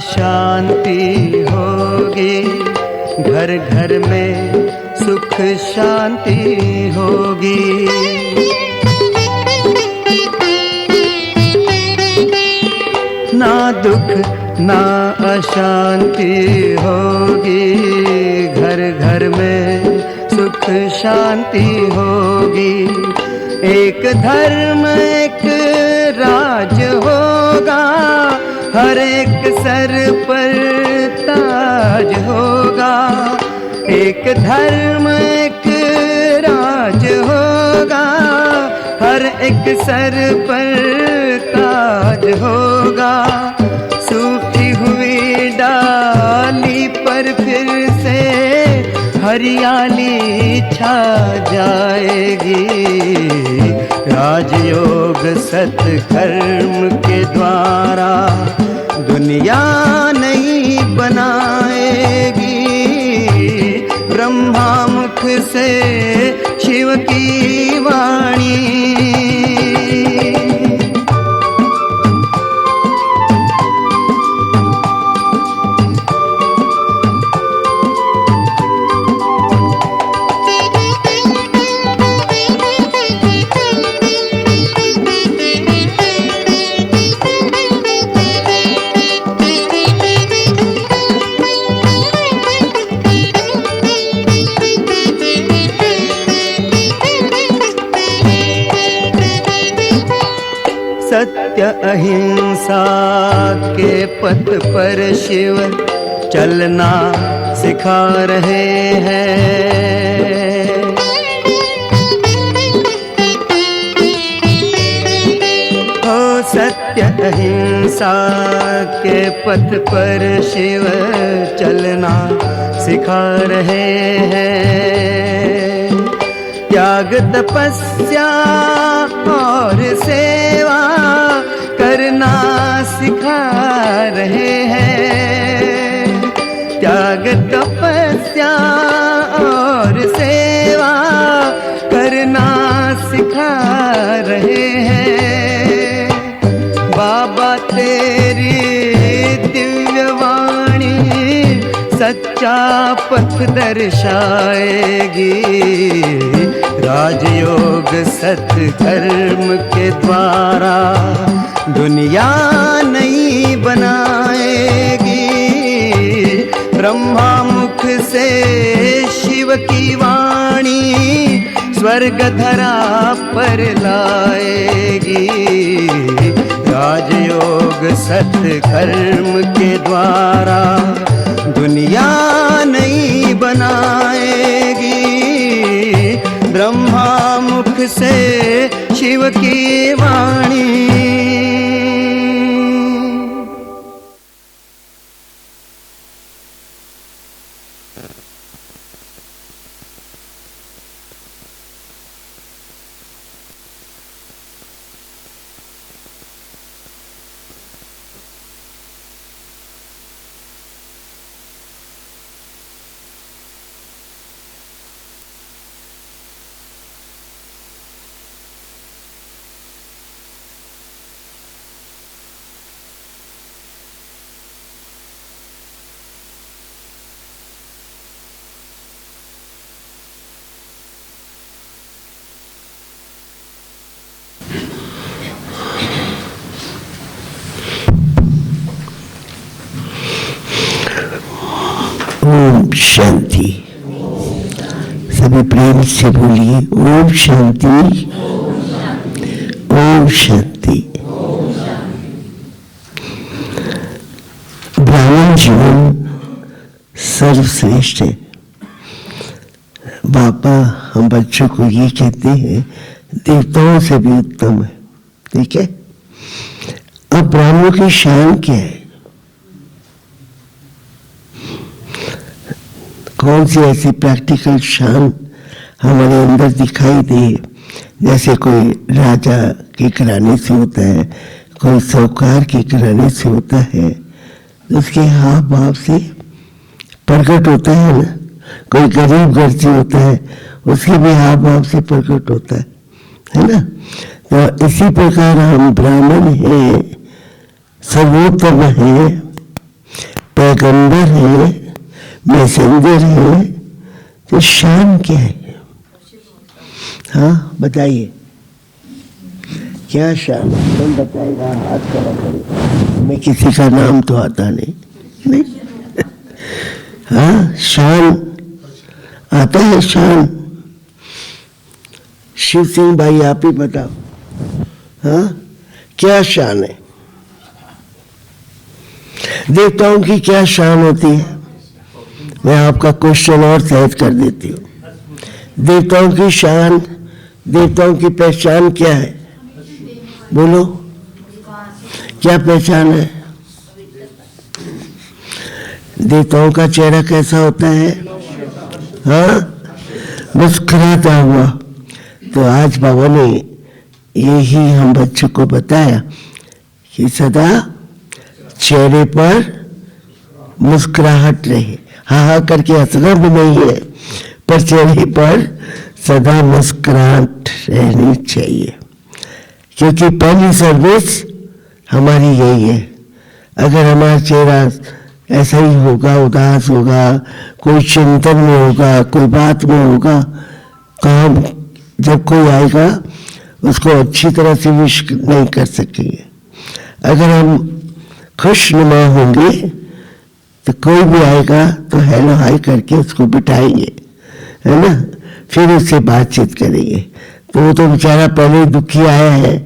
शांति होगी, घर घर में सुख शांति होगी। ना दुख ना अशांति होगी, घर घर में सुख शांति होगी। एक धर्म एक राज होगा, हर एक सर पर ताज होगा। एक धर्म एक राज होगा, हर एक सर पर ताज होगा। सूखी हुई डाली पर फिर से हरियाली छा जाएगी। राजयोग सत्कर्म के द्वारा दुनिया नहीं बनाएगी। ब्रह्मा मुख से शिव की वाणी, सत्य अहिंसा के पथ पर शिव चलना सिखा रहे हैं। हो सत्य अहिंसा के पथ पर शिव चलना सिखा रहे हैं। त्याग तपस्या और सेवा करना सिखा रहे हैं। त्याग तपस्या और सेवा करना सिखा रहे हैं। बाबा तेरी दिव्य वाणी सच्चा पथ दर्शाएगी। राजयोग सत्कर्म के द्वारा दुनिया नहीं बनाएगी। ब्रह्मा मुख से शिव की वाणी स्वर्ग धरा पर लाएगी। राजयोग सत्कर्म के द्वारा दुनिया नहीं बनाएगी। ब्रह्मा मुख से शिव की वाणी। ओम शांति। सभी प्रेम से बोलिए ओम शांति, ओम शांति। ब्राह्मण जीवन सर्वश्रेष्ठ है। बाबा हम बच्चों को ये कहते हैं देवताओं से भी उत्तम है। ठीक है। अब ब्राह्मणों की शान क्या है? कौन सी ऐसी प्रैक्टिकल शान हमारे अंदर दिखाई दे? जैसे कोई राजा के घराने से होता है, कोई साहूकार के घराने से होता है, तो उसके हाव भाव से प्रकट होता है ना। कोई गरीब घर से होता है, उसके भी हाव भाव से प्रकट होता है ना। तो इसी प्रकार हम ब्राह्मण हैं, सर्वोत्तम हैं, पैगंबर है, मैसेंजर है, तो शान क्या है? हाँ बताइए, क्या शान है? कौन बताएगा? हाथ खड़ा करे। मैं किसी का नाम तो आता नहीं। हाँ शान आता है, शान। शिव सिंह भाई आप ही बताओ, हाँ क्या शान है? देवताओं की क्या शान होती है? मैं आपका क्वेश्चन और सहज कर देती हूँ। देवताओं की शान, देवताओं की पहचान क्या है? बोलो, क्या पहचान है? देवताओं का चेहरा कैसा होता है? हाँ, मुस्कुराता हुआ। तो आज बाबा ने यही हम बच्चों को बताया कि सदा चेहरे पर मुस्कुराहट रहे। हाँ करके हंसना भी नहीं है, पर चेहरे पर सदा मुस्कुराहट रहनी चाहिए, क्योंकि पहली सर्विस हमारी यही है। अगर हमारा चेहरा ऐसा ही होगा, उदास होगा, कोई चिंतन में होगा, कोई बात में होगा, तो हम जब कोई आएगा उसको अच्छी तरह से विश नहीं कर सकेंगे। अगर हम खुशनुमा होंगे तो कोई भी आएगा तो हेलो हाय करके उसको बिठाएंगे, है ना, फिर उससे बातचीत करेंगे। तो वो तो बेचारा पहले ही दुखी आया है,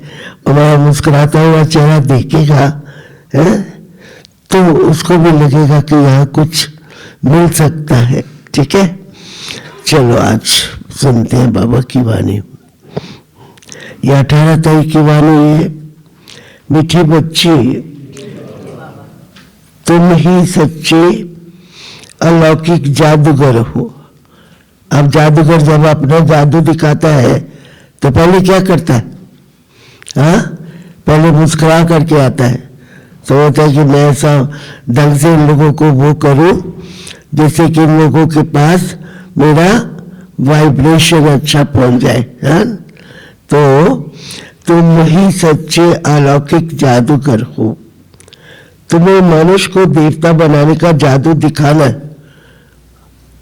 हमारा मुस्कुराता हुआ चेहरा देखेगा, है, तो उसको भी लगेगा कि यहाँ कुछ मिल सकता है। ठीक है, चलो आज सुनते हैं बाबा की वाणी। ये 18 तारीख की वाणी है। मीठी बच्ची, तुम ही सच्चे अलौकिक जादूगर हो। अब जादूगर जब अपना जादू दिखाता है तो पहले क्या करता है? हाँ, पहले मुस्कुरा करके आता है। सोचता है कि मैं ऐसा ढंग से इन लोगों को वो करूं जैसे कि इन लोगों के पास मेरा वाइब्रेशन अच्छा पहुंच जाए। हाँ, तो तुम ही सच्चे अलौकिक जादूगर हो। तुम्हें मनुष्य को देवता बनाने का जादू दिखाना है।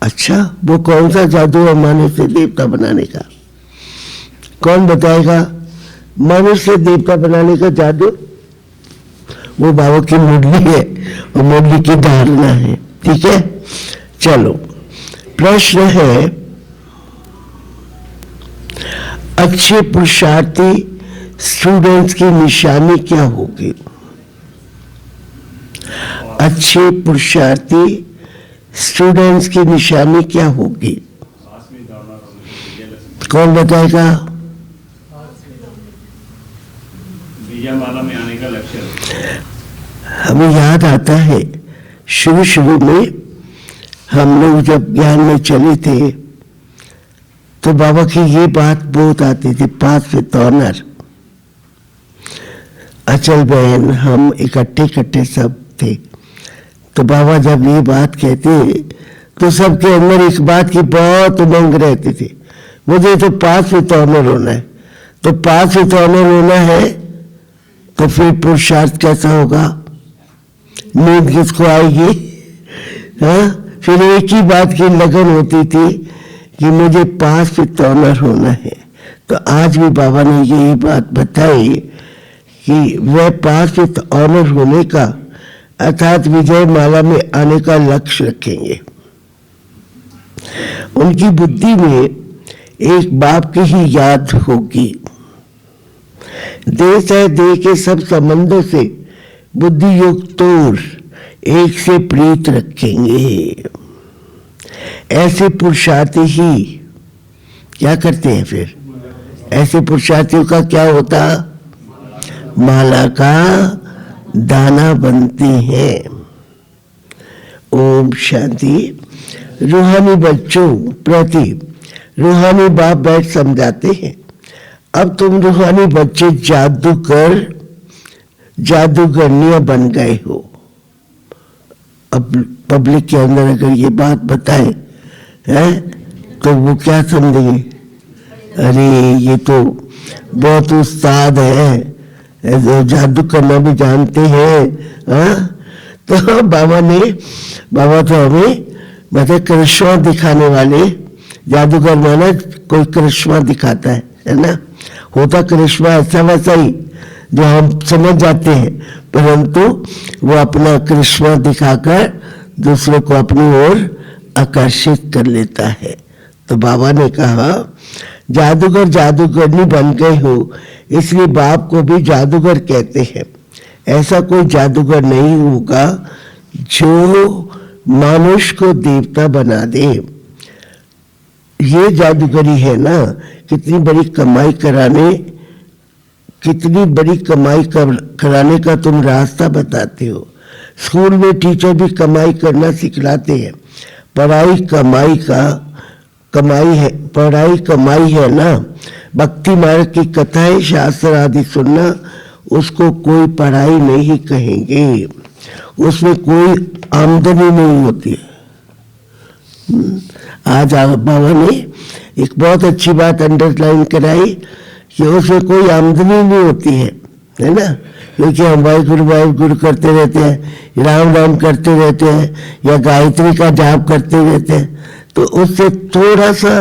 अच्छा, वो कौन सा जादू है मनुष्य से देवता बनाने का? कौन बताएगा? मनुष्य से देवता बनाने का जादू वो बाबा की मुरली है और मुरली की धारणा है। ठीक है, चलो प्रश्न है, अच्छे पुरुषार्थी स्टूडेंट्स की निशानी क्या होगी? अच्छे पुरुषार्थी स्टूडेंट्स की निशानी क्या होगी? कौन बताएगा? माला में आने का लक्ष्य। हमें याद आता है शुरू शुरू में हम लोग जब ज्ञान में चले थे तो बाबा की ये बात बहुत आती थी। 5 विथ ऑनर, अचल बहन, हम इकट्ठे सब थे। तो बाबा जब ये बात कहते तो सबके अंदर एक बात की बहुत उमंग रहती थी, मुझे तो 5 विथ ऑनर होना है। तो 5 विथ ऑनर होना है तो फिर पुरुषार्थ कैसा होगा? नींद किसको आएगी? हाँ, फिर एक ही बात की लगन होती थी कि मुझे 5 विथ ऑनर होना है। तो आज भी बाबा ने यही बात बताई कि वह 5 विथ ऑनर होने का अर्थात विजय माला में आने का लक्ष्य रखेंगे। उनकी बुद्धि में एक बाप की ही याद होगी। देश है देह के सब संबंधों से बुद्धि युक्त तोड़ एक से प्रीत रखेंगे। ऐसे पुरुषार्थी ही क्या करते हैं? फिर ऐसे पुरुषार्थियों का क्या होता? माला का दाना बनते हैं। ओम शांति। रूहानी बच्चों प्रति रूहानी बाप बैठ समझाते हैं, अब तुम रूहानी बच्चे जादूगरनियां बन गए हो। अब पब्लिक के अंदर अगर ये बात बताएं हैं तो वो क्या समझेंगे? अरे ये तो बहुत उस्ताद है, जादू करना भी जानते हैं। हाँ, तो बाबा तो हमें मतलब करिश्मा दिखाने वाले जादूगर माना कोई करिश्मा दिखाता है ना। होता करिश्मा ऐसा वैसा ही जो हम समझ जाते हैं, परंतु वो अपना करिश्मा दिखाकर दूसरों को अपनी ओर आकर्षित कर लेता है। तो बाबा ने कहा जादूगर जादूगरनी बन गए हो, इसलिए बाप को भी जादूगर कहते हैं। ऐसा कोई जादूगर नहीं होगा जो मनुष्य को देवता बना दे। ये जादूगरी है ना, कितनी बड़ी कमाई कराने का तुम रास्ता बताते हो। स्कूल में टीचर भी कमाई करना सिखलाते हैं। पढ़ाई कमाई है ना। भक्ति मार्ग की कथाएं शास्त्र आदि सुनना, उसको कोई पढ़ाई नहीं कहेंगे, उसमें कोई आमदनी नहीं होती है। आज बाबा ने एक बहुत अच्छी बात अंडरलाइन कराई कि उसमें कोई आमदनी नहीं होती है ना। क्योंकि हम वाहिगुरु करते रहते हैं, राम राम करते रहते हैं, या गायत्री का जाप करते रहते हैं, तो उससे थोड़ा सा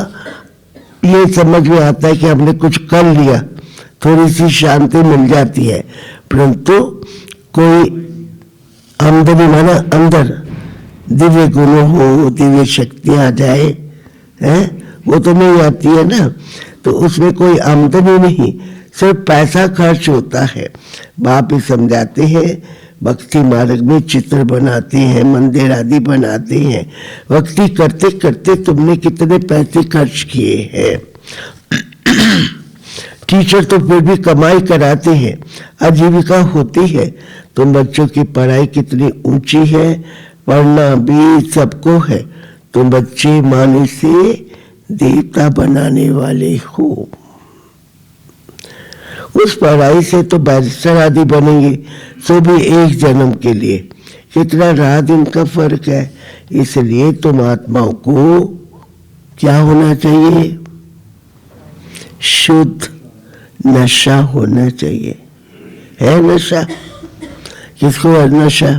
ये समझ में आता है कि हमने कुछ कर लिया, थोड़ी सी शांति मिल जाती है, परंतु कोई आमदनी माना अंदर दिव्य गुण हो, दिव्य शक्ति आ जाए, है वो तो नहीं आती है ना। तो उसमें कोई आमदनी नहीं, सिर्फ पैसा खर्च होता है। बाप ही समझाते हैं, भक्ति मार्ग में चित्र बनाते हैं, मंदिर आदि बनाते हैं। भक्ति करते करते तुमने कितने पैसे खर्च किए हैं। टीचर तो फिर भी कमाई कराते हैं, आजीविका होती है। तुम बच्चों की पढ़ाई कितनी ऊंची है, पढ़ना भी सबको है। तुम बच्चे माने से देवता बनाने वाले हो। उस पढ़ाई से तो बैरिस्टर आदि बनेंगे, सो भी एक जन्म के लिए। कितना रात दिन का फर्क है। इसलिए तुम आत्माओं को क्या होना चाहिए? शुद्ध नशा होना चाहिए। है नशा? किसको है नशा?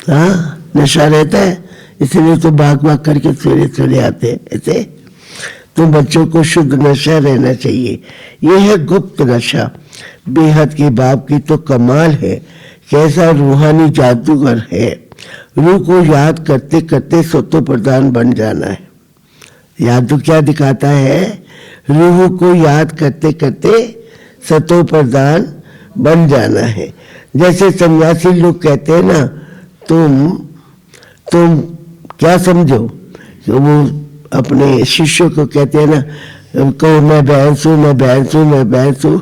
हाँ, नशा रहता है, इसलिए तो भाग करके सवेरे चले आते हैं ऐसे। तो बच्चों को शुद्ध नशा रहना चाहिए। ये है गुप्त नशा। बेहद की बाप की तो कमाल है, कैसा रूहानी जादूगर है। रूह को याद करते करते सत्व प्रधान बन जाना है। जादू क्या दिखाता है? रूह को याद करते करते सत्व प्रधान बन जाना है। जैसे सन्यासी लोग कहते हैं ना, तुम क्या समझो, तो वो अपने शिष्यों को कहते हैं ना, कहो मैं भैंस हूँ,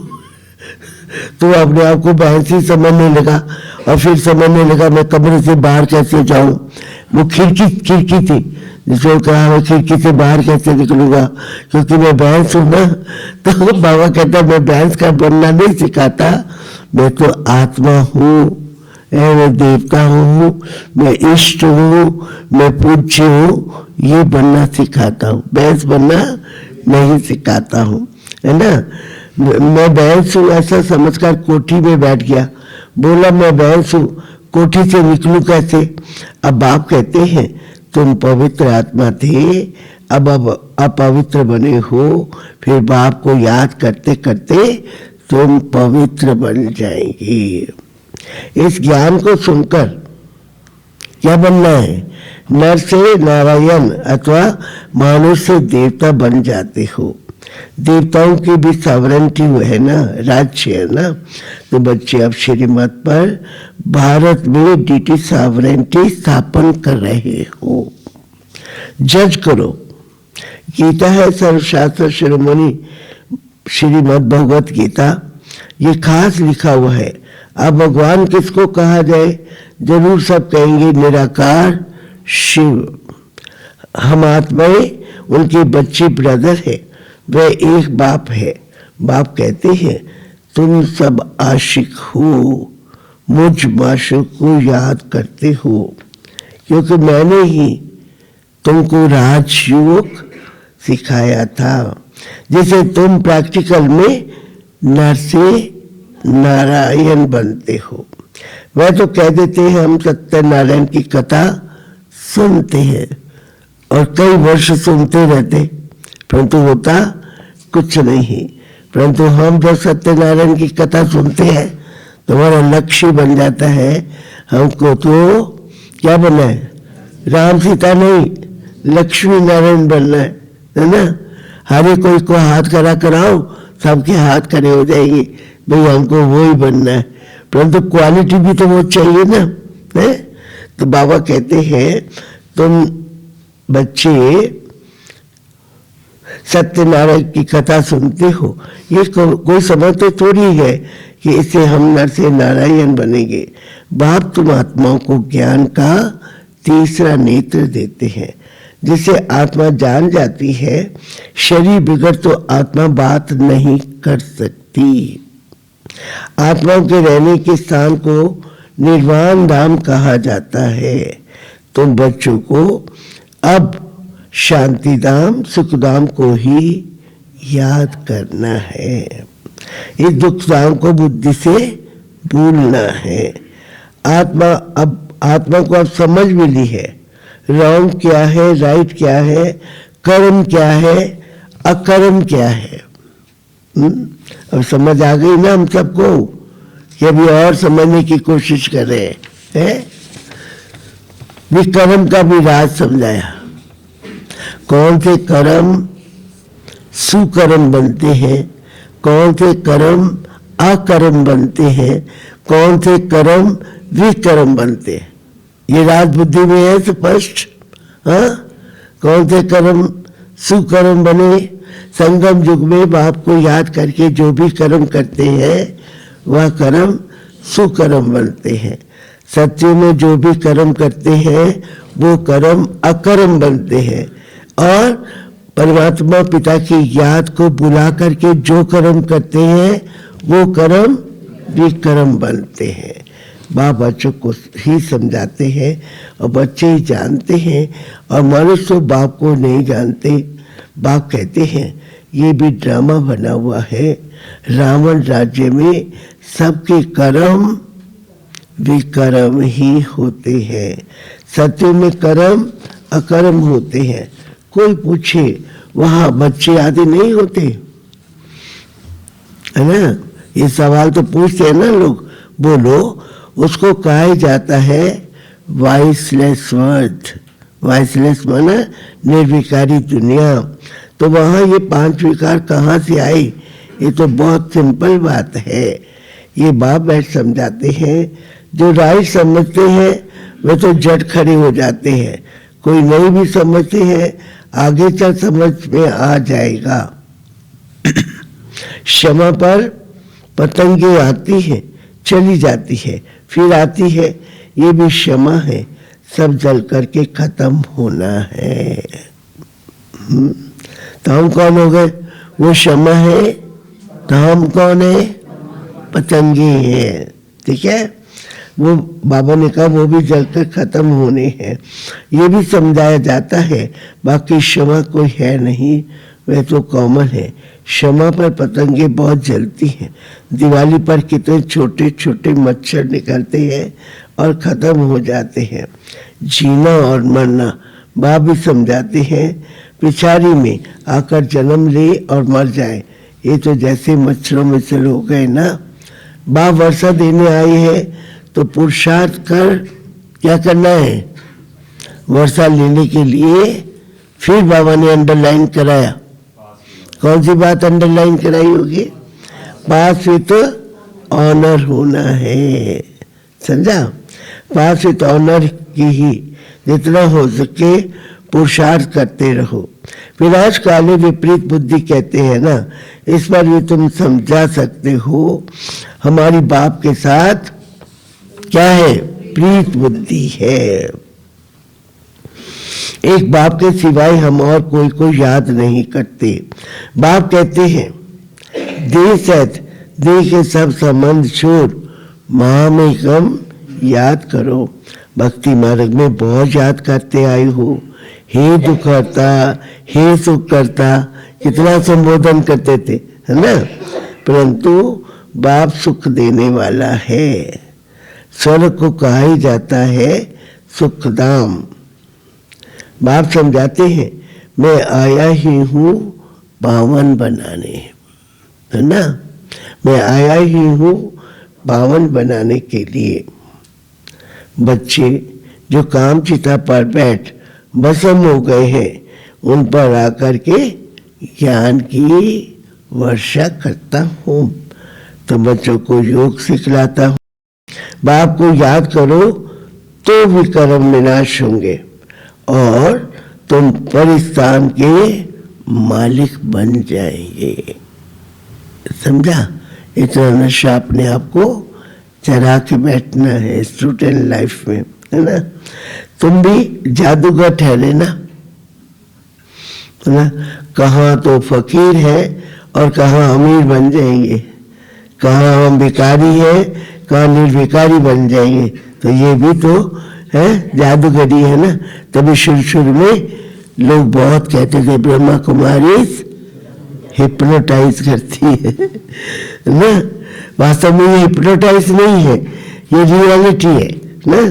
तो अपने आप को भैंस ही समझने लगा, और फिर समझने लगा मैं कमरे से बाहर कैसे जाऊं। वो खिड़की थी, जिसको कहा मैं खिड़की से बाहर कैसे निकलूंगा, क्योंकि मैं भैंस हूं ना। तो बाबा कहता मैं भैंस का बनना नहीं सिखाता, मैं तो आत्मा हूँ, मैं देवता हूँ, मैं इष्ट हूँ, मैं पूज्य हूँ, ये बनना सिखाता हूँ। भैंस बनना नहीं सिखाता हूँ, है ना। मैं भैंस हूँ ऐसा समझकर कोठी में बैठ गया, बोला मैं भैंस हूँ, कोठी से निकलूं कैसे। अब बाप कहते हैं तुम पवित्र आत्मा थे, अब अपवित्र बने हो, फिर बाप को याद करते करते तुम पवित्र बन जाएंगे। इस ज्ञान को सुनकर क्या बनना है? नर से नारायण अथवा मानुष से देवता बन जाते हो। देवताओं की भी सॉवरेंटी है ना, राज्य है ना। तो बच्चे अब श्रीमत पर भारत में डीटी सॉवरेंटी स्थापन कर रहे हो। जज करो। गीता है सर्वशास्त्र शिरोमणि श्रीमद् भगवत गीता, ये खास लिखा हुआ है। अब भगवान किसको कहा जाए? जरूर सब कहेंगे निराकार शिव। हम आत्माएं उनके बच्चे ब्रदर है, वह एक बाप है। बाप कहते हैं तुम सब आशिक हो, मुझ माशूक को याद करते हो, क्योंकि मैंने ही तुमको राजयोग सिखाया था, जिसे तुम प्रैक्टिकल में नर से नारायण बनते हो। वह तो कह देते हैं हम सत्यनारायण की कथा सुनते हैं और कई वर्ष सुनते रहते, परंतु होता कुछ नहीं। परंतु हम जब सत्यनारायण की कथा सुनते हैं तो हमारा लक्ष्य बन जाता है, हमको तो क्या बनना है, राम सीता नहीं लक्ष्मी नारायण बनना है ना। हर कोई को हाथ खड़ा कराओ, सबके हाथ खड़े हो जाएंगे, भाई हमको वो ही बनना है, परंतु क्वालिटी भी तो वो चाहिए ना है। तो बाबा कहते हैं तुम बच्चे सत्यनारायण की कथा सुनते हो, ये कोई समझते थोड़ी है कि इससे हम नर से नारायण बनेंगे। बाप तुम आत्माओं को ज्ञान का तीसरा नेत्र देते हैं, जिसे आत्मा जान जाती है शरीर बिगड़ तो आत्मा बात नहीं कर सकती। आत्माओं के रहने के स्थान को निर्वाण धाम कहा जाता है। तुम बच्चों को अब शांति धाम सुख धाम को ही याद करना है, इस दुख धाम को बुद्धि से भूलना है। आत्मा को अब समझ मिली है रॉन्ग क्या है, राइट क्या है, कर्म क्या है, अकर्म क्या है। अब समझ आ गई ना हम सबको, कि अभी और समझने की कोशिश कर रहे हैं। कर्म का भी राज समझाया, कौन से कर्म सुकर्म बनते हैं, कौन से कर्म अकर्म बनते हैं, कौन से कर्म विकर्म बनते हैं, ये राज बुद्धि में है स्पष्ट। हाँ, कौन से कर्म सुकर्म बने, संगम युग में बाप को याद करके जो भी कर्म करते हैं वह कर्म सुकर्म बनते हैं। सत्य में जो भी कर्म करते हैं वो कर्म अकर्म बनते हैं, और परमात्मा पिता की याद को बुला करके जो कर्म करते हैं वो कर्म विकर्म बनते हैं। बाप बच्चों को ही समझाते हैं और बच्चे ही जानते हैं, और मनुष्य तो बाप को नहीं जानते। बाप कहते हैं ये भी ड्रामा बना हुआ है, रावण राज्य में सबके कर्म विकर्म ही होते हैं, सत्य में कर्म अकर्म होते हैं। कोई पूछे वहां बच्चे आदि नहीं होते है ना, ये सवाल तो पूछते हैं ना लोग। बोलो, उसको कहा जाता है वॉइसलेस वर्ड, वॉइसलेस माना निर्विकारी दुनिया। तो वहाँ ये पांच विकार कहाँ से आए, ये तो बहुत सिंपल बात है। ये बाप बैठ समझाते हैं, जो राइट समझते हैं वे तो जट खड़े हो जाते हैं, कोई नहीं भी समझते हैं आगे चल समझ में आ जाएगा। क्षमा पर पतंगे आती है चली जाती है, फिर आती है, ये भी क्षमा है, सब जल करके खत्म होना है। तो हम कौन हो गए, वो क्षमा है, तो हम कौन है, पतंगे हैं। ठीक है, वो बाबा ने कहा वो भी जलकर खत्म होने हैं, ये भी समझाया जाता है। बाकी क्षमा कोई है नहीं, वह तो कॉमन है। क्षमा पर पतंगे बहुत जलती हैं, दिवाली पर कितने छोटे छोटे मच्छर निकलते हैं और खत्म हो जाते हैं। जीना और मरना बाप भी समझाते हैं, पिछाड़ी में आकर जन्म ले और मर जाए, ये तो जैसे मच्छरों में से हो गए ना। बाप वर्षा देने आए हैं तो पुरुषार्थ कर क्या करना है, वर्षा लेने के लिए। फिर बाबा ने अंडरलाइन कराया, कौन सी बात अंडरलाइन कराई होगी, पास विथ ऑनर होना है, समझा। पास विथ ऑनर की ही जितना हो सके पुरुषार्थ करते रहो। विनाश काले विपरीत बुद्धि कहते हैं ना, इस पर भी तुम समझा सकते हो। हमारी बाप के साथ क्या है, प्रीत बुद्धि है। एक बाप के सिवाय हम और कोई को याद नहीं करते। बाप कहते हैं देह सत देह के सब संबंध छोड़ महामेकम याद करो। भक्ति मार्ग में बहुत याद करते आए हो, हे दुख करता, हे सुख करता, कितना संबोधन करते थे, है ना। परंतु बाप सुख देने वाला है, स्वर्ग को कहा ही जाता है सुखधाम। बाप समझाते हैं मैं आया ही हूँ पावन बनाने, है ना, मैं आया ही हूँ पावन बनाने के लिए। बच्चे जो काम चिता पर बैठ भस्म हो गए हैं उन पर आकर के ज्ञान की वर्षा करता हूँ। तो बच्चों को योग सिखलाता हूँ। बाप को याद करो तो विकर्म विनाश होंगे और तुम परिस्थान के मालिक बन जाएंगे। समझा? इतना नशा अपने आप को चढ़ा के बैठना है स्टूडेंट लाइफ में, है ना। तुम भी जादूगर ठहरे ना, है ना। कहाँ तो फकीर है और कहाँ अमीर बन जाएंगे, कहाँ हम भिखारी है कहाँ निर्भिकारी बन जाएंगे। तो ये भी तो है जादूगरी, है ना। तभी शुरू में लोग बहुत कहते थे ब्रह्मा कुमारी हिप्नोटाइज करती है ना। वास्तव में ये हिप्नोटाइज नहीं है, ये रियलिटी है ना।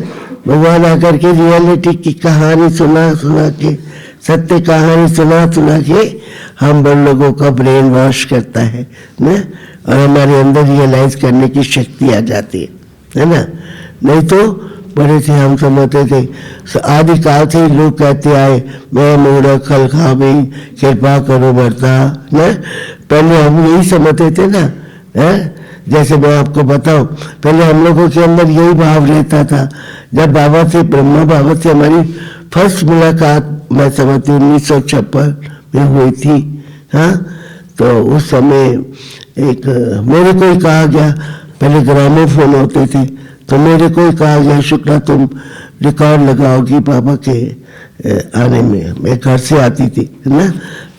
भगवान आकर के रियलिटी की कहानी सुना के, सत्य कहानी सुना के हम बड़े लोगों का ब्रेन वॉश करता है ना, और हमारे अंदर रियलाइज करने की शक्ति आ जाती है ना। नहीं तो बड़े थे हम समझते थे, आदि काल से ही लोग कहते आए मैं मूर्ख खल खा गई कृपा करो बरता ना। पहले हम यही समझते थे ना, है। जैसे मैं आपको बताऊं, पहले हम लोगों के अंदर यही भाव रहता था। जब बाबा से, ब्रह्मा बाबा से हमारी फर्स्ट मुलाकात मैं समझती 1956 में हुई थी, हाँ। तो उस समय एक मेरे को ही कहा गया, पहले ग्रामोफोन होते थे, तो मेरे को ही कहा गया शुक्ला तुम रिकॉर्ड लगाओगी पापा के आने में। मैं घर से आती थी ना,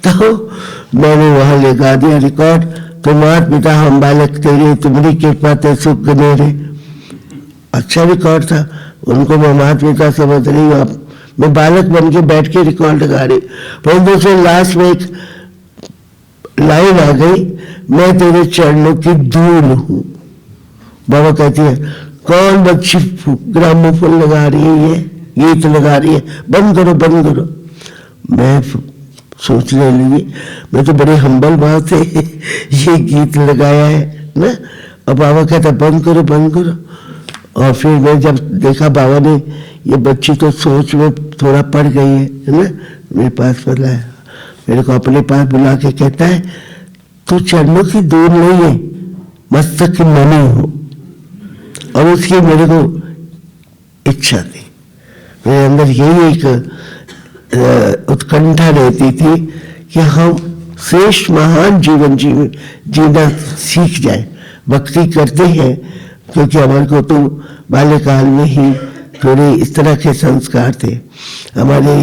तो मैंने वहाँ लगा दिया रिकॉर्ड। तो मात पिता हम बालक तेरे तुम्हारी कृपा ते सुख गनेरे। अच्छा रिकॉर्ड था, उनको मैं मात पिता समझ रही हूँ, मैं बालक बन के बैठ के रिकॉर्ड लगा रही। पर दूसरे लास्ट में एक लाइन आ गई, मैं तेरे चरणों की धूल हूँ। बाबा कहती है कौन बच्ची ग्रामोफोन लगा रही है, ये गीत लगा रही है, बंद करो बंद करो। मैं सोचने लगी मैं तो बड़े हम्बल बात है ये गीत लगाया है ना। और बाबा कहता बंद करो बंद करो। और फिर मैं जब देखा बाबा ने ये बच्ची तो सोच में थोड़ा पड़ गई है ना, मेरे पास बुलाया, मेरे को अपने पास बुला के कहता है तू चरणों की दूर नहीं है, मस्तक की मनी हो। और उसकी मेरे को इच्छा थी, मेरे अंदर यही एक उत्कंठा रहती थी कि हम श्रेष्ठ महान जीवन जीना सीख जाए। भक्ति करते हैं क्योंकि हमारे को तो बाल्यकाल में ही थोड़े इस तरह के संस्कार थे। हमारे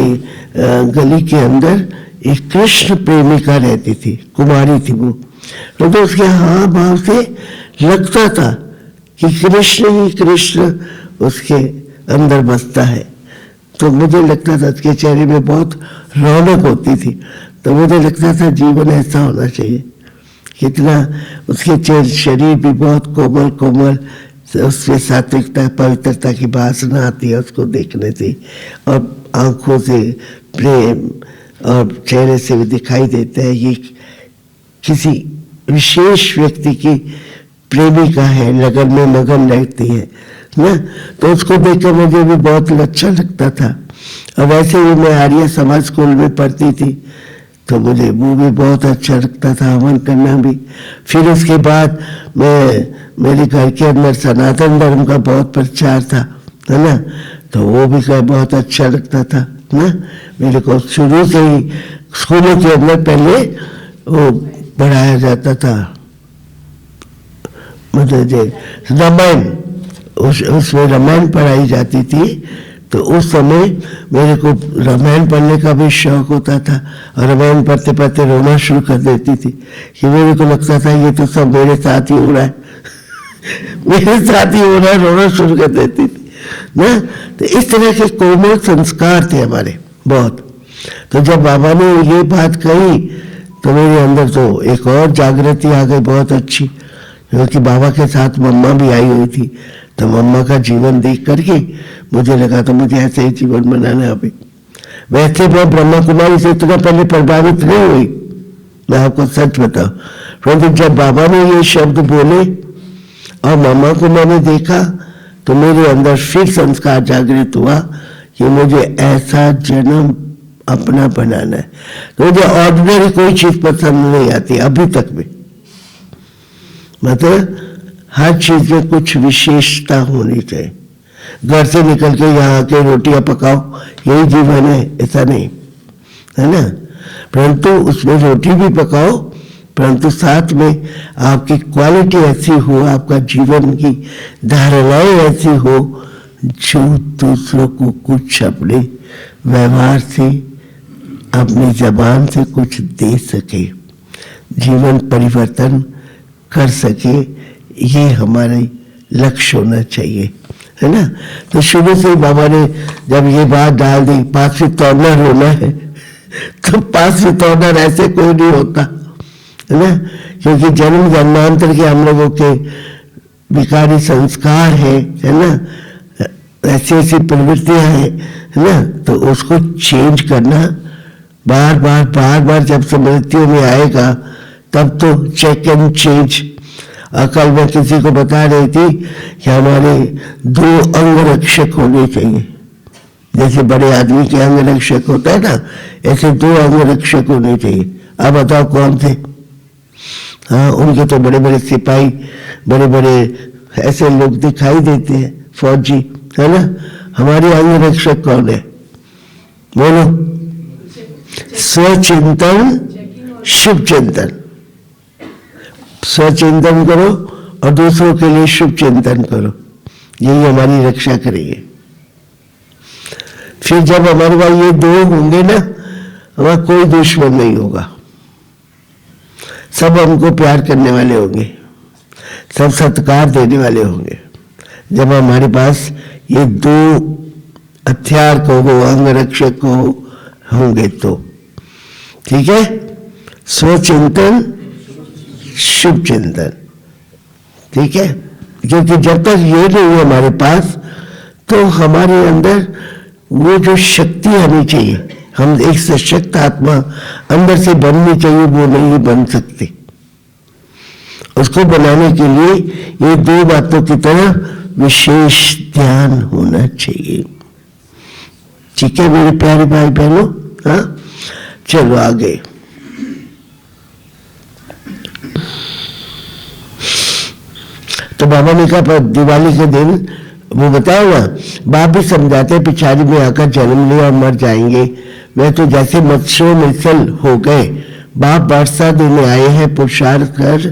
गली के अंदर एक कृष्ण प्रेमिका रहती थी, कुमारी थी वो, तो उसके हाव भाव से लगता था कि कृष्ण ही कृष्ण उसके अंदर बसता है। तो मुझे लगता था उसके चेहरे में बहुत रौनक होती थी, तो मुझे लगता था जीवन ऐसा होना चाहिए। कितना उसके शरीर भी बहुत कोमल कोमल, उससे सात्विकता पवित्रता की वासना आती है उसको देखने से, और आंखों से प्रेम और चेहरे से भी दिखाई देता है ये किसी विशेष व्यक्ति की प्रेमिका है, लगन में मगन रहती है ना। तो उसको देखकर मुझे भी बहुत अच्छा लगता था। और वैसे ही मैं आर्य समाज स्कूल में पढ़ती थी, तो मुझे वो भी बहुत अच्छा लगता था, हवन करना भी। फिर उसके बाद मेरे घर के अंदर सनातन धर्म का बहुत प्रचार था, है ना, तो वो भी बहुत अच्छा लगता था ना। मेरे को शुरू से ही स्कूलों के अंदर पहले वो पढ़ाया जाता था, मतलब रामायण, उसमें रामायण पढ़ाई जाती थी। तो उस समय मेरे को रामायण पढ़ने का भी शौक होता था, और रामायण पढ़ते पढ़ते रोना शुरू कर देती थी कि मेरे को लगता था ये तो सब मेरे साथ ही हो रहा है मेरे साथ ही हो रहा है, रोना शुरू कर देती थी ना। तो इस तरह के कोमल संस्कार थे हमारे बहुत। तो जब बाबा ने ये बात कही तो मेरे अंदर तो एक और जागृति आ गई बहुत अच्छी, क्योंकि बाबा के साथ मम्मा भी आई हुई थी। तो तो मम्मा का जीवन देख करके मुझे लगा तो मुझे ऐसे ही जीवन बनाना है अभी। वैसे मैं ब्रह्मा कुमारी से इतना पहले प्रभावित नहीं हुई, मैं आपको सच बताऊं। परंतु जब बाबा ने ये शब्द बोले और मम्मा को मैंने देखा तो मेरे अंदर फिर संस्कार जागृत हुआ कि मुझे ऐसा जन्म अपना बनाना है। तो मुझे ऑर्डिनरी कोई चीज पसंद नहीं आती अभी तक भी, मतलब हर चीज में कुछ विशेषता होनी चाहिए। घर से निकल के यहाँ आके रोटियां पकाओ यही जीवन है ऐसा नहीं है ना, परंतु उसमें रोटी भी पकाओ, परंतु साथ में आपकी क्वालिटी ऐसी हो, आपका जीवन की धारणाएं ऐसी हो जो दूसरों को कुछ अपने व्यवहार से, अपनी जबान से कुछ दे सके, जीवन परिवर्तन कर सके। ये हमारे लक्ष्य होना चाहिए, है ना। तो शुरू से ही बाबा ने जब ये बात डाल दी 5वीं टॉर्नर होना है, तो 5वीं टॉर्नर ऐसे कोई नहीं होता, है ना, क्योंकि जन्म जन्मांतर के हम लोगों के विकारी संस्कार है ना, ऐसी ऐसी प्रवृत्तियां हैं, है ना। तो उसको चेंज करना बार बार जब स्मृतियों में आएगा तब तो चेक एंड चेंज। कल मैं किसी को बता रही थी कि हमारे 2 अंग रक्षक होने चाहिए, जैसे बड़े आदमी के अंग रक्षक होता है ना, ऐसे 2 अंग रक्षक होने चाहिए। अब बताओ कौन थे? हाँ, उनके तो बड़े बड़े सिपाही, बड़े बड़े ऐसे लोग दिखाई देते हैं, फौजी, है ना। हमारे अंग रक्षक कौन है? बोलो। स्वचिंतन, शुभ चिंतन। स्वचिंतन करो और दूसरों के लिए शुभ चिंतन करो, यही हमारी रक्षा करेगी। फिर जब हमारे पास ये 2 होंगे ना, हमारा कोई दुश्मन नहीं होगा, सब हमको प्यार करने वाले होंगे, सब सत्कार देने वाले होंगे। जब हमारे पास ये 2 हथियार को हो, अंग रक्षक को होंगे तो ठीक है। स्वचिंतन, शुभ चिंतन, ठीक है। क्योंकि जब तक ये नहीं है हमारे पास, तो हमारे अंदर वो जो शक्ति आनी चाहिए, हम एक सशक्त आत्मा अंदर से बननी चाहिए, वो नहीं बन सकती। उसको बनाने के लिए ये 2 बातों की तरफ विशेष ध्यान होना चाहिए, ठीक है मेरे प्यारे भाई बहनों। हाँ, चलो आगे। तो बाबा ने कहा दिवाली के दिन वो बताओ ना, बाप भी समझाते पिछाड़ी में आकर जन्म लिया और मर जाएंगे, वे तो जैसे मत्स्यों मिसल हो गए। बाप वर्षा देने आए हैं, पुरुषार्थ कर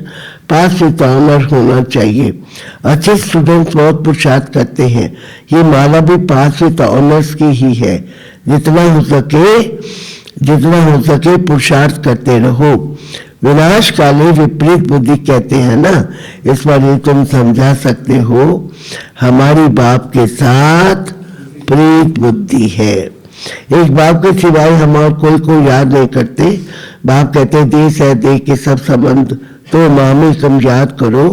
5वीं टॉर्नर होना चाहिए। अच्छे स्टूडेंट्स बहुत पुरुषार्थ करते हैं, ये माला भी 5वीं टॉर्नर्स की ही है। जितना हो सके पुरुषार्थ करते रहो। विनाश काले विपरीत बुद्धि कहते हैं ना, इस पर ये तुम समझा सकते हो, हमारी बाप के साथ प्रीत बुद्धि है। एक बाप के सिवाय हम और कोई को याद नहीं करते। बाप कहते देश है, देश के सब संबंध तो मामी कम याद करो।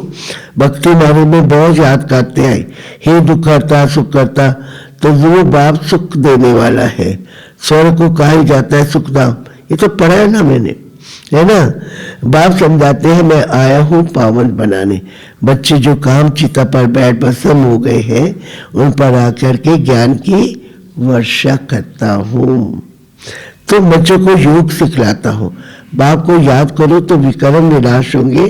भक्ति मारे में बहुत याद करते हैं, हे दुख करता सुख करता, तो वो बाप सुख देने वाला है। स्वर्ग को कहा जाता है सुखधाम, ये तो पढ़ा है ना मैंने, है ना। बाप समझाते हैं मैं आया हूँ पावन बनाने। बच्चे जो काम चिता पर बैठ भस्म हो गए हैं, उन पर आकर के ज्ञान की वर्षा करता हूँ। तो बच्चों को योग सिखलाता हूँ। बाप को याद करो तो विकर्म विनाश होंगे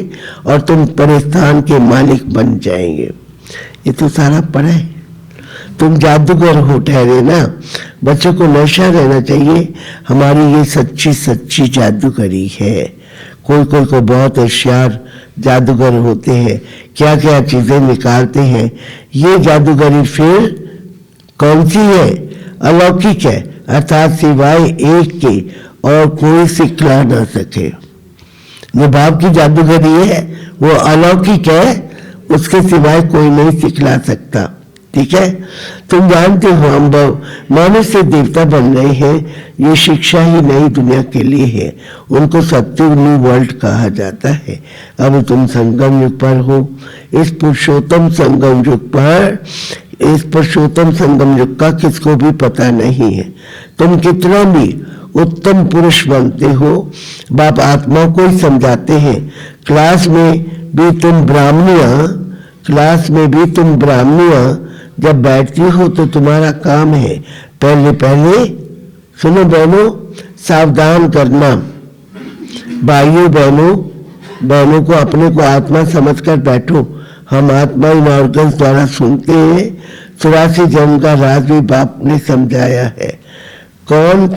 और तुम परिस्थान के मालिक बन जाएंगे। ये तो सारा पढ़ा है। तुम जादूगर हो ठहरे ना। बच्चों को नशा रहना चाहिए, हमारी ये सच्ची जादूगरी है। कोई को बहुत होशियार जादूगर होते हैं, क्या क्या चीजें निकालते हैं। ये जादूगरी फिर कौन सी है? अलौकिक है, अर्थात सिवाय एक के और कोई सिखला ना सके। जो बाप की जादूगरी है वो अलौकिक है, उसके सिवाय कोई नहीं सिखला सकता, ठीक है। तुम जानते हो हम मानव से देवता बन रहे हैं, ये शिक्षा ही नई दुनिया के लिए है। उनको सत्युग न्यू वर्ल्ड कहा जाता है। अब तुम संगम युग पर हो। इस पुरुषोत्तम संगम युग का किसको भी पता नहीं है। तुम कितना भी उत्तम पुरुष बनते हो, बाप आत्मा को ही समझाते हैं। क्लास में भी तुम ब्राह्मणियां जब बैठती हो तो तुम्हारा काम है पहले सुनो बहनों, सावधान करना। भाइयों बहनों को अपने को आत्मा समझकर बैठो। हम आत्मा इन ऑर्गन्स द्वारा सुनते हैं। 84 जन्म का राज भी बाप ने समझाया है। कौन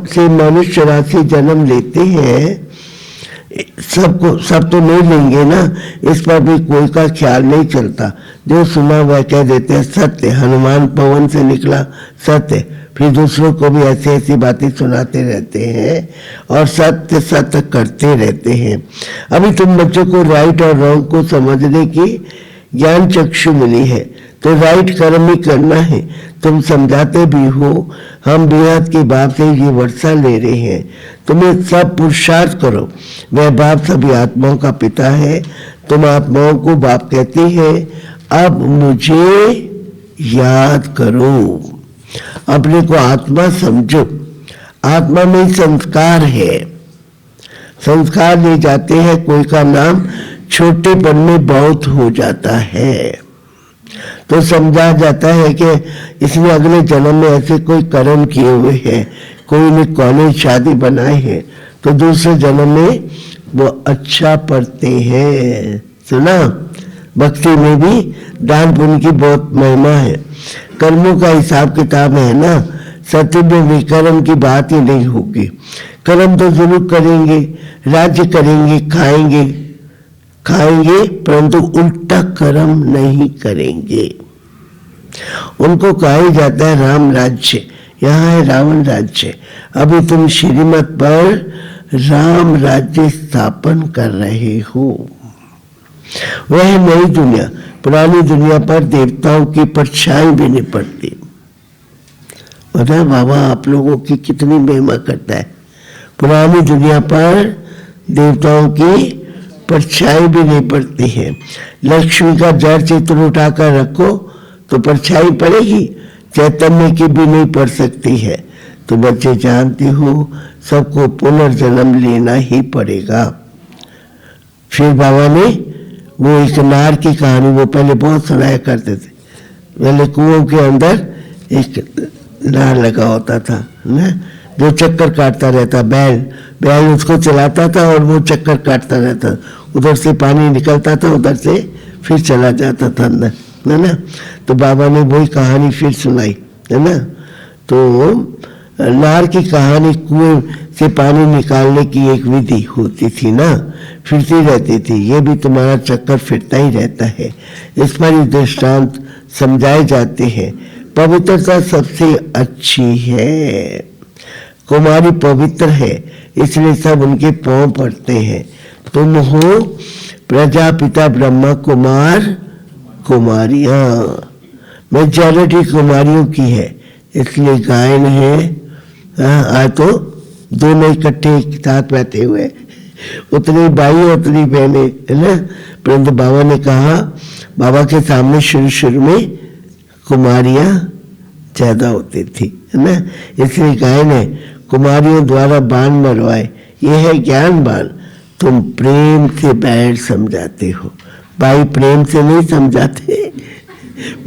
से मनुष्य 84 जन्म लेते हैं, सब तो नहीं लेंगे ना, इस पर भी कोई का ख्याल नहीं चलता। जो सुना वह कह देते हैं सत्य, हनुमान पवन से निकला सत्य। फिर दूसरों को भी ऐसी बातें सुनाते रहते हैं और सत्य करते रहते हैं। अभी तुम बच्चों को राइट और रॉन्ग को समझने की ज्ञान चक्षु मिली है, तो राइट कर्म ही करना है। तुम समझाते भी हो। हम बेहद के बाप से ये वर्षा ले रहे हैं, तुम्हें सब पुरुषार्थ करो। वह बाप सभी आत्माओं का पिता है। तुम आत्माओं को बाप कहते हैं, अब मुझे याद करो। अपने को आत्मा समझो। आत्मा में संस्कार है, संस्कार ले जाते हैं। कोई का नाम छोटेपन में बहुत हो जाता है तो समझा जाता है कि इसने अगले जन्म में ऐसे कोई कर्म किए हुए हैं, कोई ने कॉलेज शादी बनाए हैं, तो दूसरे जन्म में वो अच्छा पढ़ते हैं। सुना, भक्ति में भी दान पुण्य की बहुत महिमा है। कर्मों का हिसाब किताब है ना, सत्य में विकर्म की बात ही नहीं होगी। कर्म तो जरूर करेंगे, राज्य करेंगे, खाएंगे, परंतु उल्टा कर्म नहीं करेंगे। उनको कहा जाता है राम राज्य, यहाँ है रावण राज्य। अभी तुम श्रीमत पर राम राज्य स्थापन कर रहे हो। वह नई दुनिया, पुरानी दुनिया पर देवताओं की परछाई भी नहीं पड़ती। पता बाबा आप लोगों की कितनी महिमा करता है। पुरानी दुनिया पर देवताओं की परछाई भी नहीं पड़ती है। लक्ष्मी का जड़ चित्र उठाकर रखो तो परछाई पड़ेगी, चैतन्य की भी नहीं पड़ सकती है। तो बच्चे जानते हो सबको पुनर्जन्म लेना ही पड़ेगा। फिर बाबा ने वो एक नार की कहानी वो पहले बहुत सुनाया करते थे। पहले कुओं के अंदर एक नार लगा होता था ना, जो चक्कर काटता रहता, बैल उसको चलाता था और वो चक्कर काटता रहता। उधर से पानी निकलता था, उधर से फिर चला जाता था अंदर, है ना। तो बाबा ने वही कहानी फिर सुनाई, है ना। तो नार की कहानी, कुएं से पानी निकालने की एक विधि होती थी ना, फिरती रहती थी। ये भी तुम्हारा चक्कर फिरता ही रहता है। इस पर ही दृष्टांत समझाए जाते हैं। पवित्रता सबसे अच्छी है। कुमारी पवित्र है, इसलिए सब उनके पांव पड़ते हैं। तुम हो प्रजापिता ब्रह्मा कुमारियां। मेजॉरिटी कुमारियों की है, इसलिए गायन है। आज तो दोनों इकट्ठे एक साथ बैठे हुए, उतनी भाई उतनी बहने, है ना। परंतु बाबा ने कहा, बाबा के सामने शुरू में कुमारियां ज्यादा होती थी, है ना। इसलिए गायन है, कुमारियों द्वारा बाण मरवाए, ये है ज्ञान बाण। तुम प्रेम से बैठ समझाते हो, भाई प्रेम से नहीं समझाते,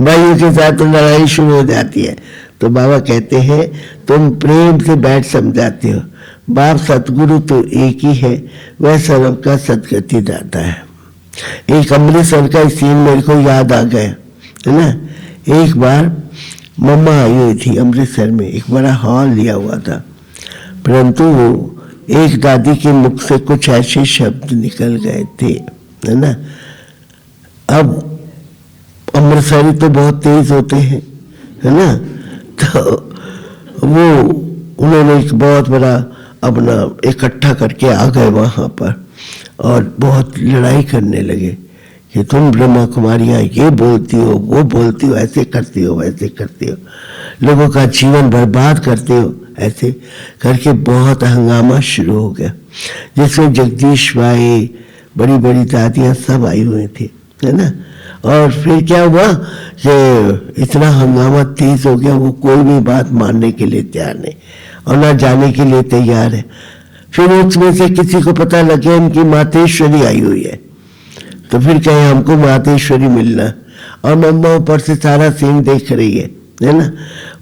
भाइयों के साथ तो लड़ाई शुरू हो जाती है। तो बाबा कहते हैं तुम प्रेम से बैठ समझाते हो। बाप सतगुरु तो एक ही है, वह सबका सदगति दाता है। एक अमृतसर का सीन मेरे को याद आ गया, है ना। एक बार मम्मा आई हुई थी अमृतसर में, एक बड़ा हॉल लिया हुआ था, परंतु एक दादी के मुख से कुछ ऐसे शब्द निकल गए थे, है ना। अब अमृतसरी तो बहुत तेज होते हैं, है ना। तो वो उन्होंने एक बहुत बड़ा अपना इकट्ठा करके आ गए वहाँ पर और बहुत लड़ाई करने लगे कि तुम ब्रह्मा कुमारियाँ ये बोलती हो, वो बोलती हो, ऐसे करती हो, वैसे करती हो, लोगों का जीवन बर्बाद करते हो, ऐसे करके बहुत हंगामा शुरू हो गया, जिसमें जगदीश भाई, बड़ी बड़ी दादियाँ सब आई हुई थी, है ना। और फिर क्या हुआ कि इतना हंगामा तेज हो गया, वो कोई भी बात मानने के लिए तैयार नहीं और ना जाने के लिए तैयार है। फिर उसमें से किसी को पता लग गया इनकी मातेश्वरी आई हुई है, तो फिर कहे हमको मातेश्वरी मिलना, और मम्मा ऊपर से सारा सीन देख रही है ना।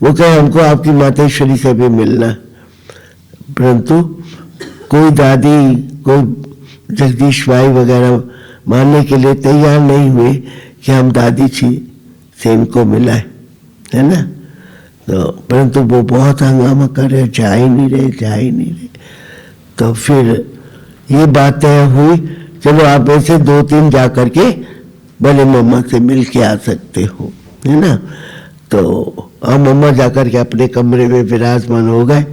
वो कहे हमको आपकी मातेश्वरी से भी मिलना, परंतु कोई दादी, कोई जगदीश भाई वगैरह मानने के लिए तैयार नहीं हुए कि हम दादी जी से इनको मिला है ना। तो परंतु वो बहुत हंगामा कर रहे, जा ही नहीं रहे। तो फिर ये बात तय हुई, चलो आप ऐसे 2-3 जा करके भले मम्मा से मिल के आ सकते हो, है ना। तो हम मम्मा जाकर के अपने कमरे में विराजमान हो गए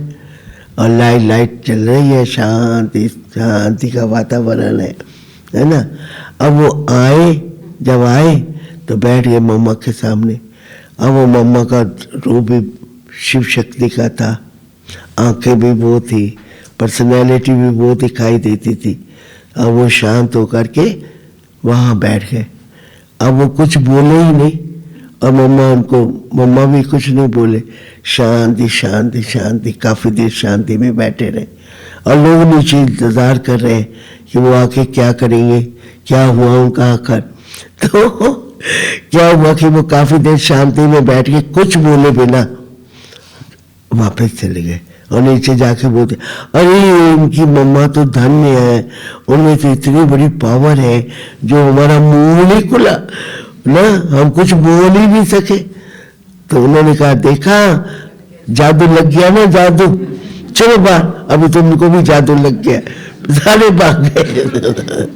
और लाइट चल रही है, शांति का वातावरण है ना। अब वो जब आए तो बैठ गए मम्मा के सामने। अब वो मम्मा का रूप भी शिव शक्ति का था, आंखें भी वो थी, पर्सनैलिटी भी वो दिखाई देती थी। अब वो शांत होकर के वहाँ बैठ गए। अब वो कुछ बोले ही नहीं और मम्मा भी कुछ नहीं बोले, शांति। काफी देर शांति में बैठे रहे और लोग नीचे इंतजार कर रहे हैं कि वो आके क्या करेंगे, क्या हुआ उनका आकर। तो क्या हुआ कि वो काफी देर शांति में बैठ के कुछ बोले बिना वापस चले गए और नीचे जाके बोलते, अरे इनकी मम्मा तो धन्य है, उनमें तो इतनी बड़ी पावर है जो हमारा मुंह नहीं खुला ना, हम कुछ बोल ही नहीं सके। तो उन्होंने कहा, देखा जादू लग गया ना, जादू, चलो बाहर, अभी तुमको भी जादू लग गया, सारे भाग गए।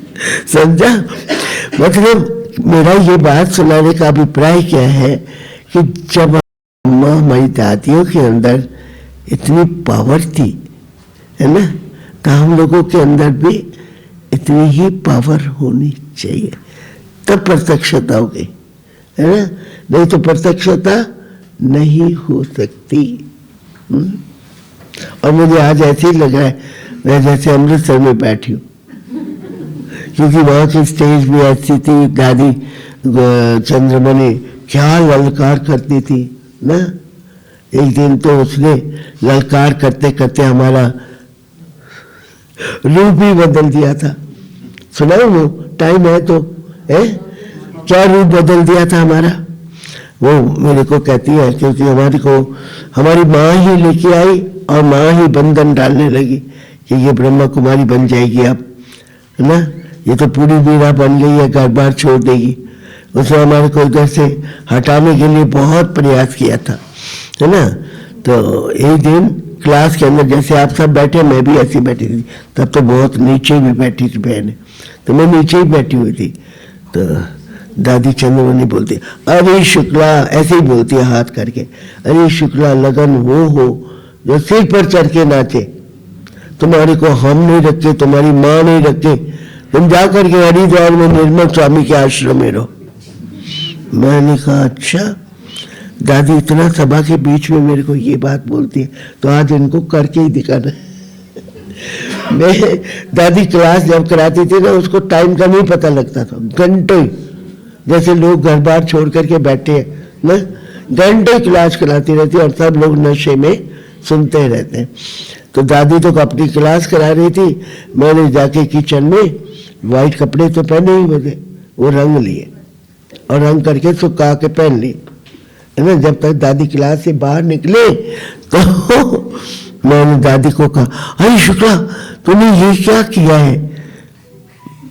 समझा? मतलब मेरा ये बात सुनाने का अभिप्राय क्या है कि जब हमारी दादियों के अंदर इतनी पावर थी, है ना, तो हम लोगों के अंदर भी इतनी ही पावर होनी चाहिए, तब प्रत्यक्षता हो गई, है ना। नहीं तो प्रत्यक्षता नहीं हो सकती। और मुझे आज ऐसे ही लग रहा है मैं जैसे अमृतसर में बैठी हूँ, क्योंकि वहाँ की स्टेज भी ऐसी थी। दादी चंद्रमणि क्या ललकार करती थी ना। एक दिन तो उसने ललकार करते करते हमारा रूप भी बदल दिया था। सुना वो टाइम है तो है, क्या रूप बदल दिया था हमारा। वो मेरे को कहती है, क्योंकि हमारी माँ ही लेके आई और माँ ही बंधन डालने लगी कि ये ब्रह्मा कुमारी बन जाएगी अब, है ना, ये तो पूरी मीरा बन गई है, घर बार छोड़ देगी। उसने हमारे को इधर से हटाने के लिए बहुत प्रयास किया था, है ना। तो एक दिन क्लास के अंदर जैसे आप सब बैठे, मैं भी ऐसी बैठी थी, तब तो बहुत नीचे भी बैठी थी बहन, तो मैं नीचे ही बैठी हुई थी। तो दादी चंद्रमणि बोलती, अरे शुक्ला, ऐसे ही बोलती है हाथ करके, अरे शुक्ला लगन वो हो जो सिर पर चढ़ के नाचे, तुम्हारे को हम नहीं रखे, तुम्हारी माँ नहीं रखे, तुम जाकर के हरिद्वार में निर्मल स्वामी के आश्रम में रहो। मैंने कहा अच्छा। दादी इतना सभा के बीच में मेरे को ये बात बोलती है, तो आज इनको करके ही दिखाना। मैं दादी क्लास जब कराती थी ना, उसको टाइम का नहीं पता लगता था, घंटों, जैसे लोग घर बार छोड़ करके बैठे हैं ना, घंटे क्लास कराती रहती और सब लोग नशे में सुनते रहते हैं। तो दादी तो अपनी क्लास करा रही थी, मैंने जाके किचन में वाइट कपड़े तो पहने ही थे, वो रंग लिए और रंग करके सुखा के पहन लिए, है ना। जब तक दादी क्लास से बाहर निकले तो मैंने दादी को कहा, अरे शुक्ला तूने ये क्या किया है।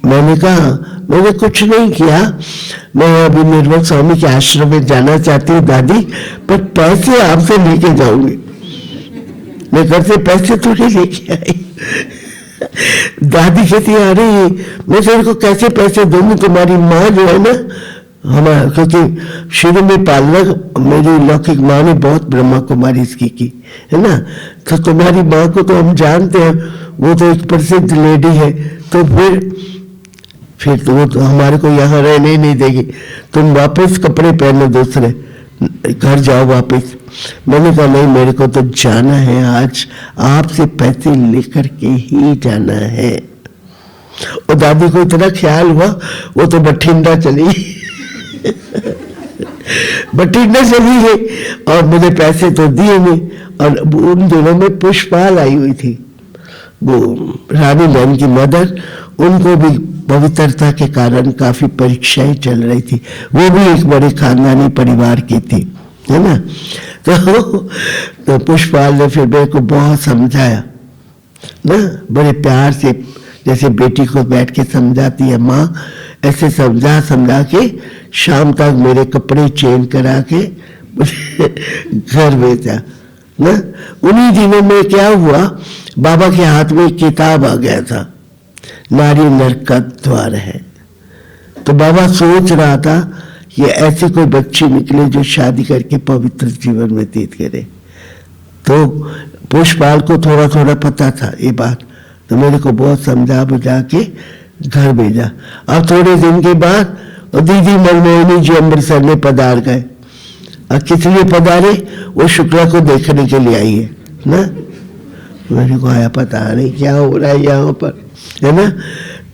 मैंने कहा मैंने कुछ नहीं किया, मैं अभी निर्मल स्वामी के आश्रम में जाना चाहती हूँ दादी, पर पैसे आपसे लेके जाऊंगी। मैं घर से पैसे तो नहीं लेके आई। दादी कहती है, अरे मैं तेरे को कैसे पैसे दूंगी, तुम्हारी माँ जो है ना हमारा, क्योंकि शुरू में पालना मेरी लौकिक माँ ने बहुत ब्रह्मा कुमारी इसकी की, है ना। तो तुम्हारी माँ को तो हम जानते हैं, वो तो एक प्रसिद्ध लेडी है, तो फिर तो वो तो हमारे को यहाँ रहने ही नहीं देगी, तुम वापस कपड़े पहनो दूसरे, घर जाओ वापस। मैंने कहा नहीं, मेरे को तो जाना है, आज आपसे पैसे लेकर के ही जाना है। और दादी को इतना ख्याल हुआ, वो तो बठिंडा चली बठिंडा चली गई और मुझे पैसे तो दिए नहीं। और उन दिनों में पुष्पाल आई हुई थी, वो रानी बहन की मदर, उनको भी पवित्रता के कारण काफी परीक्षाएं चल रही थी, वो भी एक बड़े खानदानी परिवार की थी, है ना। तो पुष्पाल ने फिर मेरे को बहुत समझाया ना, बड़े प्यार से, जैसे बेटी को बैठ के समझाती है माँ, ऐसे समझा समझा के शाम तक मेरे कपड़े चेंज करा के घर भेजा ना। उन्हीं दिनों में क्या हुआ, बाबा के हाथ में एक किताब आ गया था, नारी नरक का द्वार है। तो बाबा सोच रहा था कि ऐसे कोई बच्ची निकले जो शादी करके पवित्र जीवन व्यतीत करे। तो पुष्पाल को थोड़ा थोड़ा पता था ये बात, तो मेरे को बहुत समझा बुझा के घर भेजा। अब थोड़े दिन के बाद दीदी मनमोहिनी जी अमृतसर में पधार गए। और किस लिए पधारे, वो शुक्ला को देखने के लिए आई है ना। मेरे को आया पता नहीं क्या हो रहा है यहाँ पर, है ना।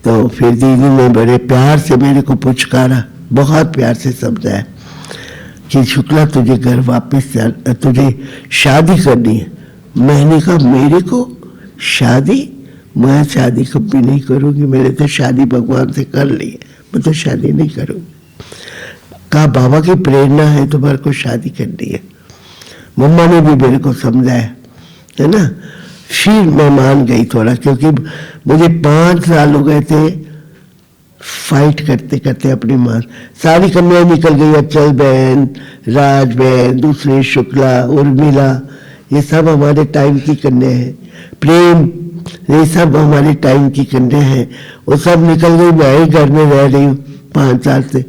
तो फिर दीदी ने बड़े प्यार से मेरे को पुचकारा, बहुत प्यार से समझाया कि शुक्ला तुझे घर वापस तुझे शादी करनी है। मैंने कहा मेरे को शादी, मैं शादी कभी नहीं करूंगी, मैंने तो शादी भगवान से कर ली है, मैं तो शादी नहीं करूंगी। कहा बाबा की प्रेरणा है तुम्हारे को शादी करनी है। मम्मा ने भी मेरे को समझाया, है ना। फिर मैं मान गई थोड़ा, क्योंकि मुझे 5 साल हो गए थे फाइट करते करते अपनी माँ। सारी कन्याएं निकल गई, अचल बहन, राज बहन, दूसरे शुक्ला, उर्मिला, ये सब हमारे टाइम की कन्या है। प्रेम, ये सब हमारे टाइम की कन्या है। वो सब निकल गई, मैं ही घर में रह रही हूँ 5 साल से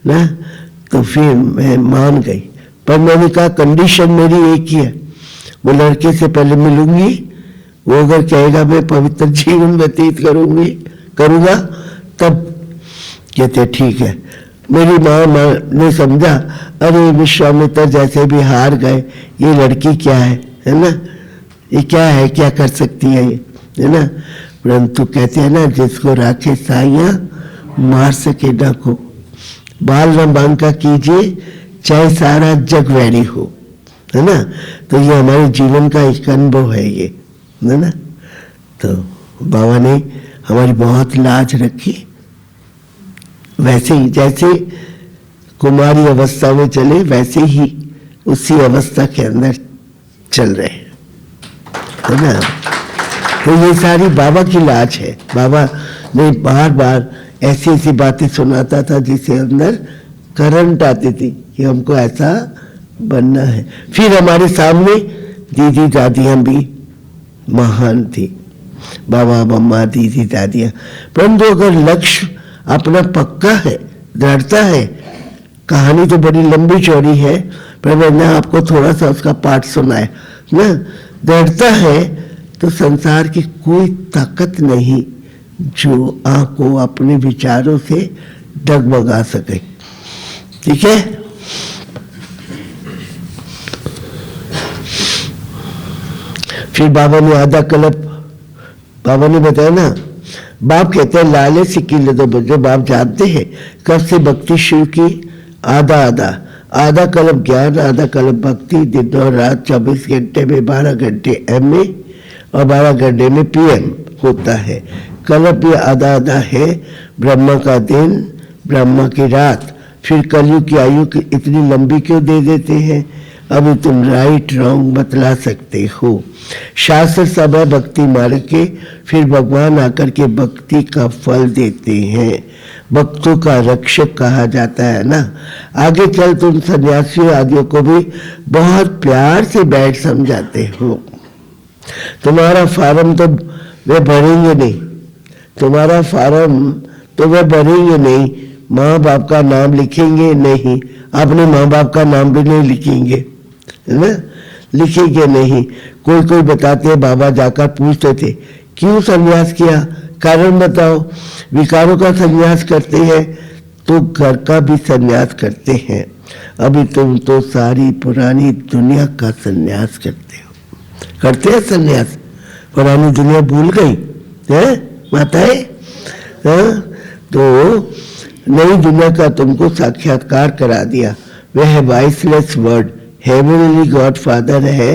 ना। तो फिर मैं मान गई, पर मैंने कहा कंडीशन मेरी एक ही है, वो लड़के से पहले मिलूंगी, वो अगर कहेगा मैं पवित्र जीवन व्यतीत करूंगा तब। कहते ठीक है। मेरी माँ ने समझा, अरे विश्वामित्र जैसे भी हार गए, ये लड़की क्या है ना, ये क्या है, क्या कर सकती है ये, है ना। परंतु कहते हैं ना, जिसको राखे साइया मार सके ना को, बाल न बांका कीजिए चाहे सारा जग वैरी हो, है ना। तो ये हमारे जीवन का एक अनुभव है ये, है ना। तो बाबा ने हमारी बहुत लाज रखी, वैसे ही जैसे कुमारी अवस्था में चले वैसे ही उसी अवस्था के अंदर चल रहे हैं, है ना। तो ये सारी बाबा की लाज है। बाबा ने बार बार ऐसी ऐसी बातें सुनाता था जिससे अंदर करंट आती थी कि हमको ऐसा बनना है। फिर हमारे सामने दीदी दादियां भी महान थी, बाबा मम्मा दीदी दादियां। परंतु अगर लक्ष्य अपना पक्का है, दृढ़ता है, कहानी तो बड़ी लंबी चौड़ी है, पर मैंने आपको थोड़ा सा उसका पाठ सुनाया ना। दृढ़ता है तो संसार की कोई ताकत नहीं जो आपको अपने विचारों से डगमगा सके, ठीक है। फिर बाबा ने आधा कल्प, बाबा ने बताया ना, बाप कहते हैं लाले से किले दो बजे। बाप जानते हैं कब से भक्ति शुरू की, आधा कल्प ज्ञान, आधा कल्प भक्ति, दिन और रात 24 घंटे में 12 घंटे एमए और 12 घंटे में पीएम होता है। कल्प ये आधा आधा है, ब्रह्मा का दिन, ब्रह्मा की रात। फिर कलयुग की आयु की इतनी लंबी क्यों दे देते हैं, अभी तुम राइट रॉन्ग बतला सकते हो। शास्त्र सब है भक्ति मार्ग के, फिर भगवान आकर के भक्ति का फल देते हैं। भक्तों का रक्षक कहा जाता है ना। आगे चल तुम सन्यासियों आदियों को भी बहुत प्यार से बैठ समझाते हो। तुम्हारा फार्म तो वे भरेंगे नहीं, तुम्हारा फार्म तो वे भरेंगे नहीं, माँ बाप का नाम लिखेंगे नहीं, अपने माँ बाप का नाम भी नहीं लिखेंगे, है ना, लिखेंगे नहीं। कोई कोई बताते हैं, बाबा जाकर पूछते थे क्यों संन्यास किया, कारण बताओ। विकारों का संन्यास करते हैं तो घर का भी संन्यास करते हैं। अभी तुम तो सारी पुरानी दुनिया का संन्यास करते हो, करते हैं संन्यास। पुरानी दुनिया भूल गई है माताएं, तो नई दुनिया का तुमको साक्षात्कार करा दिया। वह है viceless word, heavenly God father है,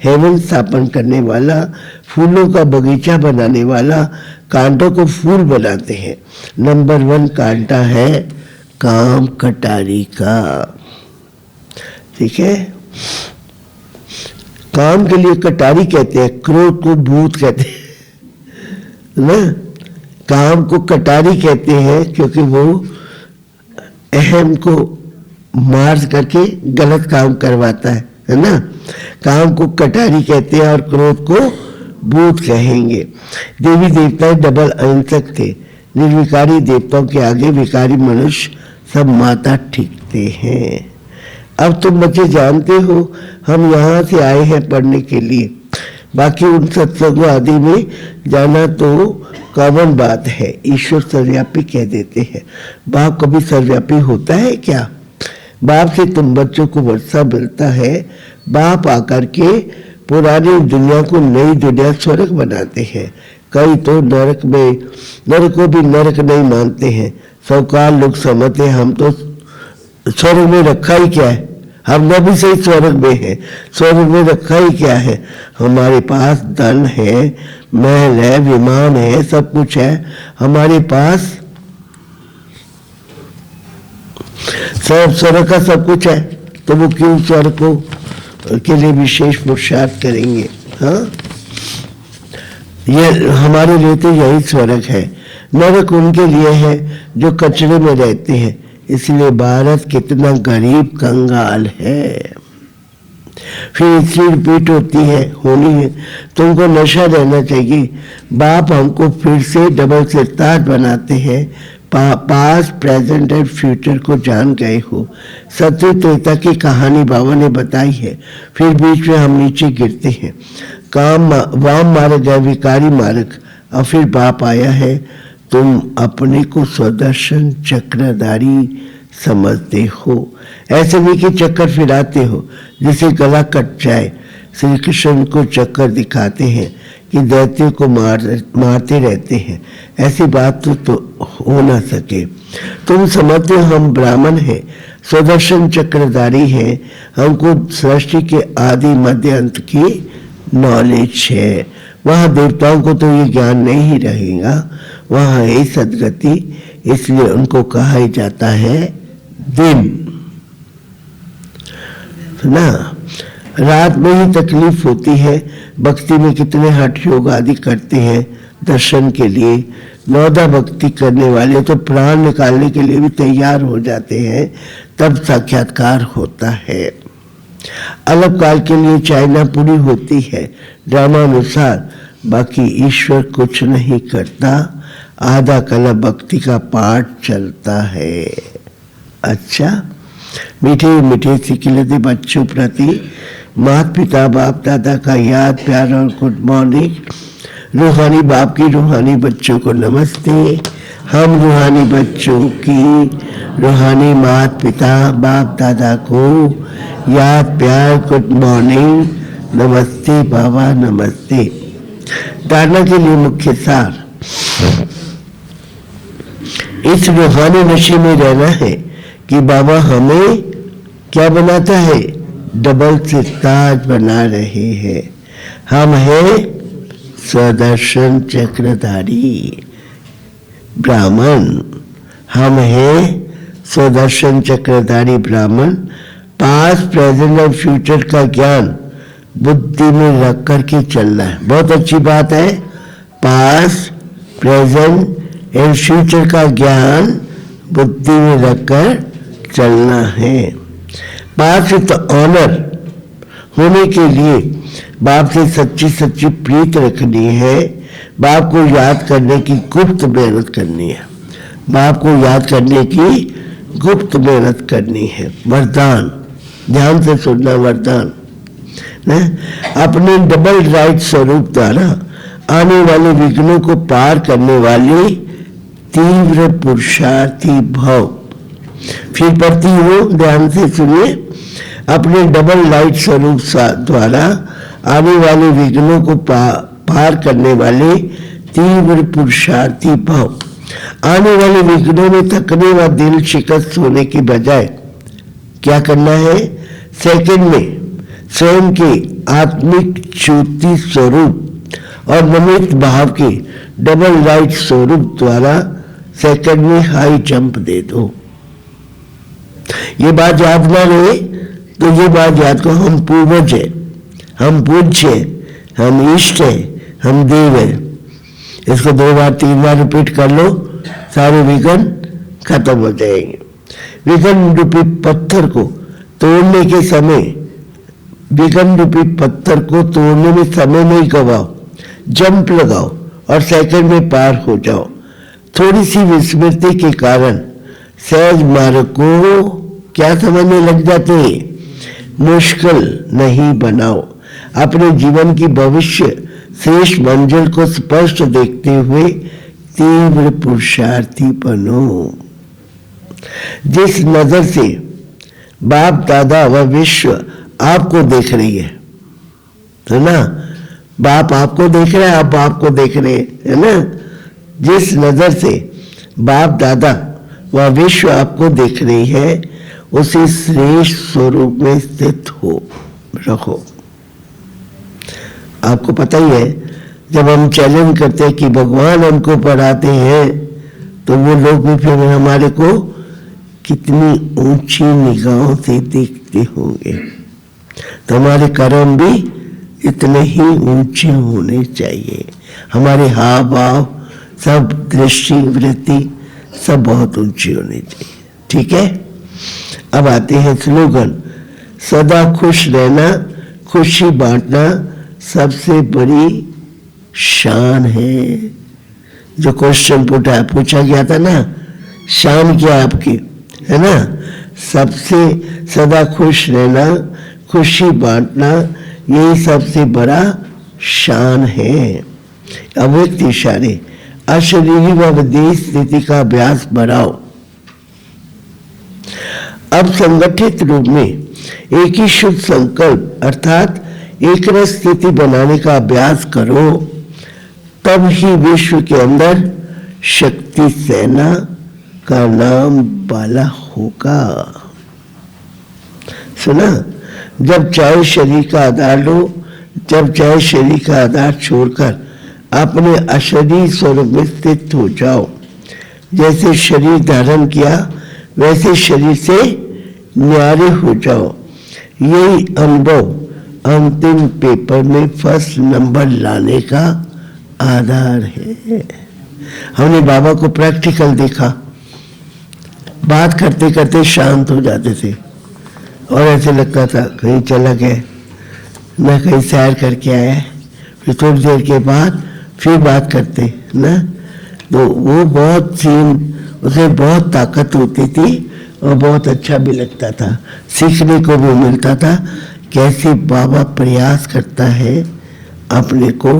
हेवन स्थापन करने वाला, फूलों का बगीचा बनाने वाला, कांटों को फूल बनाते हैं। नंबर 1 कांटा है काम कटारी का, ठीक है। काम के लिए कटारी कहते हैं, क्रोध को भूत कहते हैं ना। काम को कटारी कहते हैं क्योंकि वो अहम को मार करके गलत काम करवाता है ना। काम को कटारी कहते हैं और क्रोध को भूत कहेंगे। देवी देवता डबल अहिंसक थे। निर्विकारी देवताओं के आगे विकारी मनुष्य सब माता ठीकते हैं। अब तुम बच्चे जानते हो हम यहाँ से आए हैं पढ़ने के लिए। बाकी उन सत्संगों आदि में जाना तो कॉमन बात है। ईश्वर सर्वव्यापी कह देते हैं। बाप कभी सर्वव्यापी होता है क्या? बाप से तुम बच्चों को वर्षा मिलता है। बाप आकर के पुरानी दुनिया को नई दुनिया स्वर्ग बनाते हैं। कई तो नरक को भी नरक नहीं मानते हैं। सौकार लोग समझते हैं हम तो स्वर्ग में रखा ही क्या है, हम भी सही स्वर्ग में है। स्वर्ग में रखा ही क्या है, हमारे पास धन है, महल है, विमान है, सब कुछ है हमारे पास। सब स्वर्ग का सब कुछ है, तो वो क्यों स्वर्ग को के लिए विशेष पुरुषार्थ करेंगे? हाँ, ये हमारे लिए तो यही स्वर्ग है। नरक उनके लिए है जो कचरे में रहते हैं। इसलिए भारत कितना गरीब कंगाल है। फिर इसकी रिपीट होनी है। तुमको नशा रहना चाहिए। बाप हमको फिर से डबल सितार बनाते हैं। पास्ट, प्रेजेंट एंड फ्यूचर को जान गए हो। सत्य त्रेता की कहानी बाबा ने बताई है। फिर बीच में हम नीचे गिरते हैं। वाम मार्ग है विकारी मार्ग। और फिर बाप आया है। तुम अपने को स्वदर्शन चक्रधारी समझते हो। ऐसे नहीं कि चक्कर फिराते हो जिसे गला कट जाए। श्री कृष्ण को चक्कर दिखाते हैं कि दैत्यों को मारते रहते हैं। ऐसी बात तो हो ना सके। तुम समझते हो हम ब्राह्मण हैं, स्वदर्शन चक्रधारी हैं। हमको सृष्टि के आदि मध्य अंत की नॉलेज है। वहाँ देवताओं को तो ये ज्ञान नहीं रहेगा, वहाँ है सदगति। इसलिए उनको कहा ही जाता है दिन ना। रात में ही तकलीफ होती है। भक्ति में कितने हठ योग आदि करते हैं दर्शन के लिए। 9 भक्ति करने वाले तो प्राण निकालने के लिए भी तैयार हो जाते हैं, तब साक्षात्कार होता है। अलग काल के लिए चाइना पूरी होती है ड्रामा अनुसार। बाकी ईश्वर कुछ नहीं करता। आधा कला भक्ति का पाठ चलता है। अच्छा, मीठे मीठे सिखिलते बच्चों प्रति माता पिता बाप दादा का याद प्यार और गुड मॉर्निंग। रूहानी बाप की रूहानी बच्चों को नमस्ते। हम रूहानी बच्चों की रूहानी माता पिता बाप दादा को याद प्यार गुड मॉर्निंग, नमस्ते बाबा नमस्ते। धारणा के लिए मुख्य सार, इस रूहानी नशे में रहना है कि बाबा हमें क्या बनाता है, डबल सिताज बना रहे हैं। हम हैं स्वदर्शन चक्रधारी ब्राह्मण। हम हैं स्वदर्शन चक्रधारी ब्राह्मण। पास्ट, प्रेजेंट और फ्यूचर का ज्ञान बुद्धि में रख करके चलना है। बहुत अच्छी बात है। पास्ट, प्रेजेंट एंड फ्यूचर का ज्ञान बुद्धि में रखकर चलना है। पास्ट विथ ऑनर होने के लिए बाप से सच्ची सच्ची प्रीत रखनी है। बाप को याद करने की गुप्त मेहनत करनी है। बाप को याद करने की गुप्त मेहनत करनी है। वरदान, ध्यान से सुनना वरदान। अपने डबल राइट स्वरूप द्वारा आने वाले विघ्नों को पार करने वाले तीव्र पुरुषार्थी भव। फिर पढ़ती हूँ, ध्यान से सुनिए। अपने डबल लाइट स्वरूप द्वारा आने वाले विघ्नों को पार करने वाले तीव्र पुरुषार्थी भव। आने वाले विघ्नों में थकने व दिल शिकस्त होने की बजाय क्या करना है? सेकंड में स्वयं के आत्मिक ज्योति स्वरूप और नमित भाव के डबल लाइट स्वरूप द्वारा सेकंड में हाई जंप दे दो। ये बात याद ना रहे तो ये बात याद करो, हम पूर्वज है, हम पूज्य है, हम इष्ट है, हम देव है। इसको 2 बार 3 बार रिपीट कर लो, सारे विघ्न खत्म हो जाएंगे। विघ्न रूपी पत्थर को तोड़ने के समय, विघ्न रूपी पत्थर को तोड़ने में समय नहीं गवाओ, जंप लगाओ और सेकंड में पार हो जाओ। थोड़ी सी विस्मृति के कारण सहज मार्ग को क्या समझने लग जाते हैं? मुश्किल नहीं बनाओ। अपने जीवन की भविष्य श्रेष्ठ मंजिल को स्पष्ट देखते हुए तीव्र पुरुषार्थी बनो। जिस नजर से बाप दादा व विश्व आपको देख रही है ना, बाप आपको देख रहा है, आप बाप को देख रहे हैं, है ना। जिस नजर से बाप दादा व विश्व आपको देख रही है, उसी श्रेष्ठ स्वरूप में स्थित हो रखो। आपको पता ही है, जब हम चैलेंज करते हैं कि भगवान हमको पढ़ाते हैं, तो वो लोग भी फिर हमारे को कितनी ऊंची निगाहों से देखते होंगे। तो हमारे कर्म भी इतने ही ऊंचे होने चाहिए। हमारे हाव भाव सब, दृष्टि वृत्ति सब बहुत ऊंची होनी चाहिए। ठीक है, अब आते हैं स्लोगन। सदा खुश रहना, खुशी बांटना सबसे बड़ी शान है। जो क्वेश्चन पूछा गया था ना, शान क्या है आपकी, है ना। सबसे सदा खुश रहना, खुशी बांटना, यही सबसे बड़ा शान है। अव्यक्त इशारे, अशरीरी व विदेश स्थिति का अभ्यास बढ़ाओ। अब संगठित रूप में एक ही शुद्ध संकल्प अर्थात एक रस स्थिति बनाने का अभ्यास करो, तब ही विश्व के अंदर शक्ति सेना का नाम बाला होगा। सुना, जब चाहे शरीर का आधार लो, जब चाहे शरीर का आधार छोड़कर अपने अशरीर स्वरूप में स्थित हो जाओ। जैसे शरीर धारण किया वैसे शरीर से न्यारे हो जाओ। यही अनुभव अंतिम पेपर में फर्स्ट नंबर लाने का आधार है। हमने बाबा को प्रैक्टिकल देखा, बात करते करते शांत हो जाते थे और ऐसे लगता था कहीं चला गया ना, कहीं सैर करके आया। फिर थोड़ी देर के बाद फिर बात करते ना, तो वो बहुत सीन, उसे बहुत ताकत होती थी और बहुत अच्छा भी लगता था, सीखने को भी मिलता था कैसे बाबा प्रयास करता है अपने को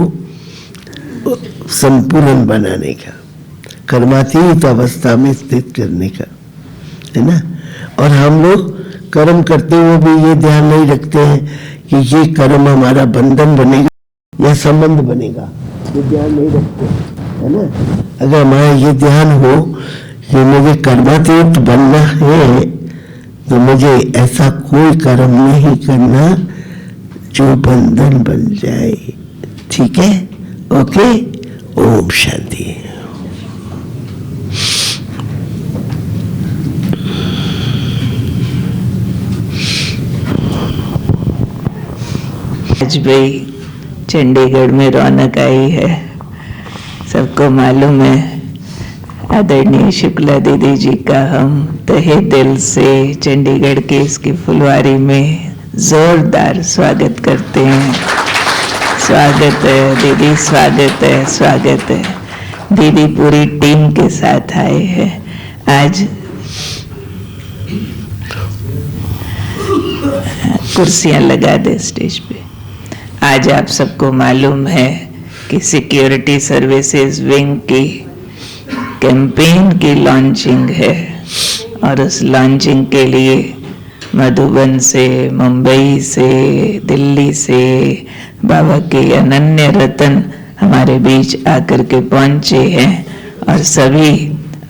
संपूर्ण बनाने का, कर्मातीत अवस्था में स्थित करने का, है ना। और हम लोग कर्म करते हुए भी ये ध्यान नहीं रखते हैं कि ये कर्म हमारा बंधन बनेगा या संबंध बनेगा, ये ध्यान नहीं रखते, है ना। अगर हमारा ये ध्यान हो कि मुझे कर्मातीत बनना है, तो मुझे ऐसा कोई कर्म नहीं करना जो बंधन बन जाए। ठीक है, ओके, ओम शांति। आज भी चंडीगढ़ में रौनक आई है, सबको मालूम है। आदरणीय शुक्ला दीदी जी का हम तहे दिल से चंडीगढ़ के इसकी फुलवारी में जोरदार स्वागत करते हैं। स्वागत है दीदी, स्वागत है, स्वागत है। दीदी पूरी टीम के साथ आए हैं। आज कुर्सियां लगा दे स्टेज पे। आज आप सबको मालूम है कि सिक्योरिटी सर्विसेज विंग की कैंपेन की लॉन्चिंग है और उस लॉन्चिंग के लिए मधुबन से, मुंबई से, दिल्ली से बाबा के अनन्य रतन हमारे बीच आकर के पहुंचे हैं और सभी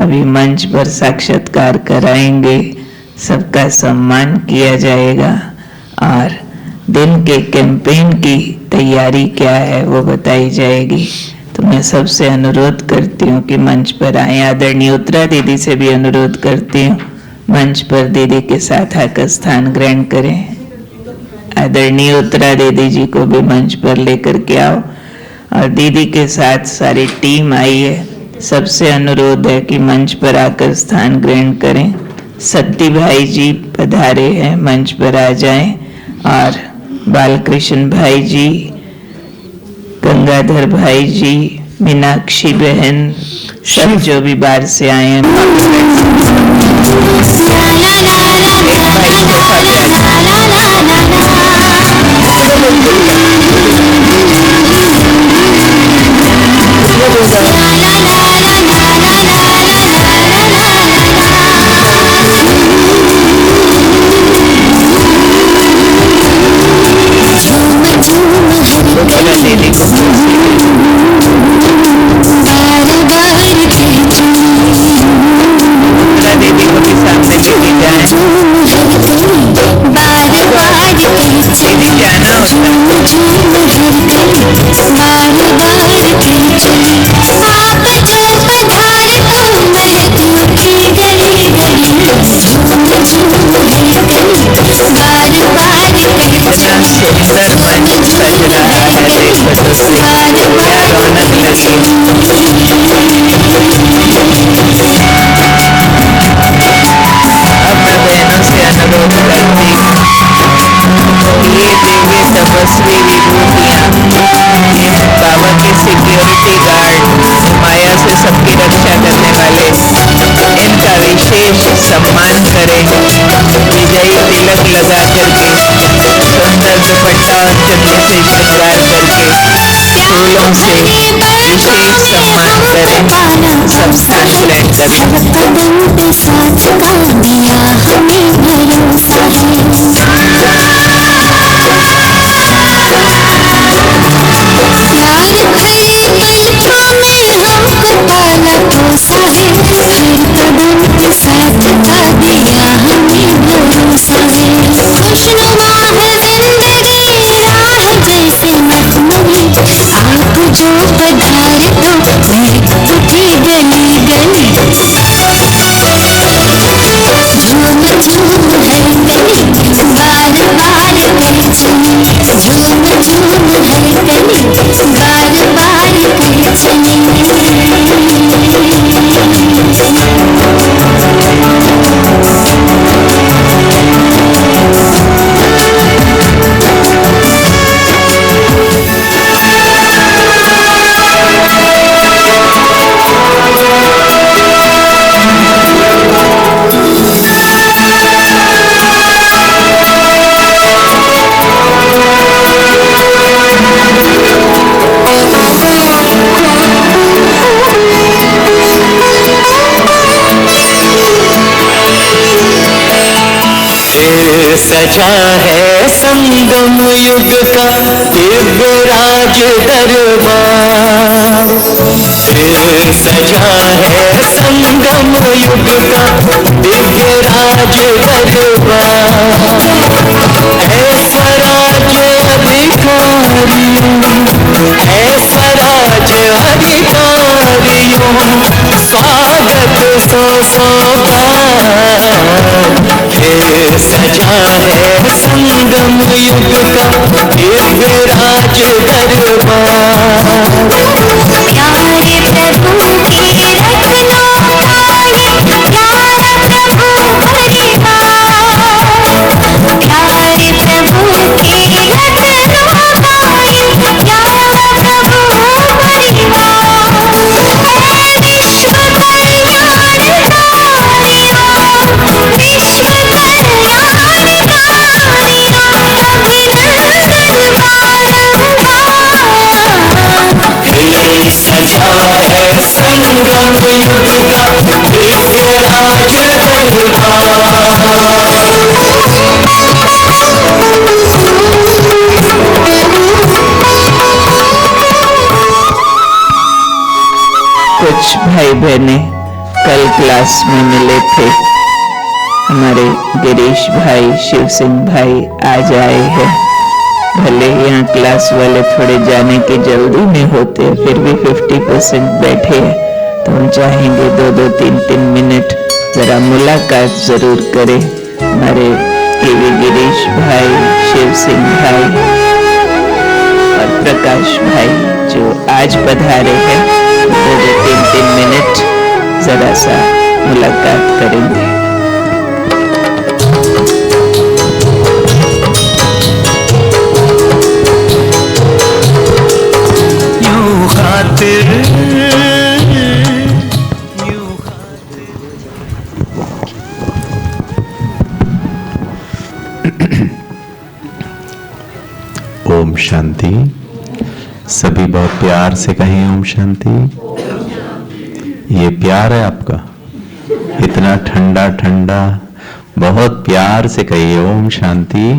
अभी मंच पर साक्षात्कार कराएंगे, सबका सम्मान किया जाएगा और दिन के कैंपेन की तैयारी क्या है वो बताई जाएगी। तो मैं सबसे अनुरोध करती हूँ कि मंच पर आए। आदरणीय उत्तरा दीदी से भी अनुरोध करती हूँ मंच पर दीदी के साथ आकर स्थान ग्रहण करें। आदरणीय उत्तरा दीदी जी को भी मंच पर लेकर के आओ और दीदी के साथ सारी टीम आई है। सबसे अनुरोध है कि मंच पर आकर स्थान ग्रहण करें। सत्ती भाई जी पधारे हैं, मंच पर आ जाएं और बालकृष्ण भाई जी, गंगाधर भाई जी, मीनाक्षी बहन, सब जो भी बाहर से आए हैं सम्मान करें। विजयी तिलक लगा करके, सुंदर दुपट्टा और चंदे से श्रृंगार करके, फूलों से विशेष सम्मान करें। सब स्थान ग्रहण करें। साथ का दिया हमें भरोसा प्यार भरे पलकों में हमको पाला पोसा है। हर कदम के साथ का दिया हमें भरोसा है। खुशनुमा है जिंदगी, राह जैसे मखमली, आप जो पधारे तो मैं उठी गली गली। झूम झूम है गली, बार बार कर चली। झूम झूम है गली, बार बार कर चली। सजा है संगम युग का दिव्य राज दरबार। सजा है संगम युग का दिव्य राज दरबार। है स्वराज अधिकारियों, है स्वराज अधिकारियों, स्वागत सो सो बार। सजा है संगम युग का दिव्य राज दरबार। प्यारे प्रभु की रत्नों वाली, प्यारा प्रभु परिवार। प्यारे प्रभु की रत्नों वाली, प्यारा प्रभु परिवार। विश्व कल्याणकारियों, विश्व कल्याणकारियों, अभिनंदन बारंबार। कुछ भाई बहने कल क्लास में मिले थे। हमारे गिरीश भाई, शिव सिंह भाई आज आए हैं। भले यहाँ क्लास वाले थोड़े जाने की जल्दी में होते, फिर भी 50% बैठे हैं, तो हम चाहेंगे 2-3 मिनट जरा मुलाकात जरूर करें हमारे केवी गिरीश भाई, शिव सिंह भाई और प्रकाश भाई जो आज पधारे हैं। 2-3 मिनट जरा सा मुलाकात करेंगे। ओम शांति। सभी बहुत प्यार से कहें ओम शांति। ये प्यार है आपका, इतना ठंडा ठंडा, बहुत प्यार से कहिए ओम शांति।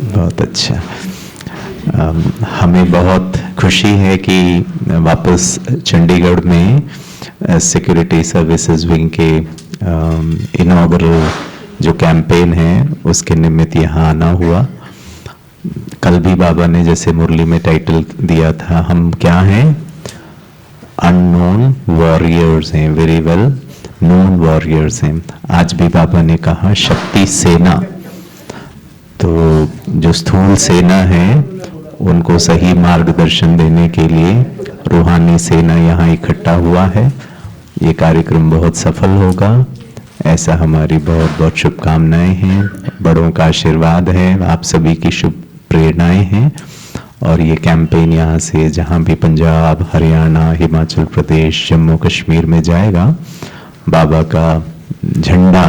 बहुत अच्छा। हमें बहुत खुशी है कि वापस चंडीगढ़ में सिक्योरिटी सर्विसेज विंग के इनॉग्रल जो कैंपेन है उसके निमित्त यहाँ आना हुआ। कल भी बाबा ने जैसे मुरली में टाइटल दिया था, हम क्या हैं? अननोन वॉरियर्स हैं, वेरी वेल नोन वॉरियर्स हैं। आज भी बाबा ने कहा शक्ति सेना। तो जो स्थूल सेना है उनको सही मार्गदर्शन देने के लिए रूहानी सेना यहाँ इकट्ठा हुआ है। ये कार्यक्रम बहुत सफल होगा, ऐसा हमारी बहुत बहुत शुभकामनाएं हैं। बड़ों का आशीर्वाद है, आप सभी की शुभ प्रेरणाएं हैं। और ये कैंपेन यहाँ से जहाँ भी पंजाब, हरियाणा, हिमाचल प्रदेश, जम्मू कश्मीर में जाएगा, बाबा का झंडा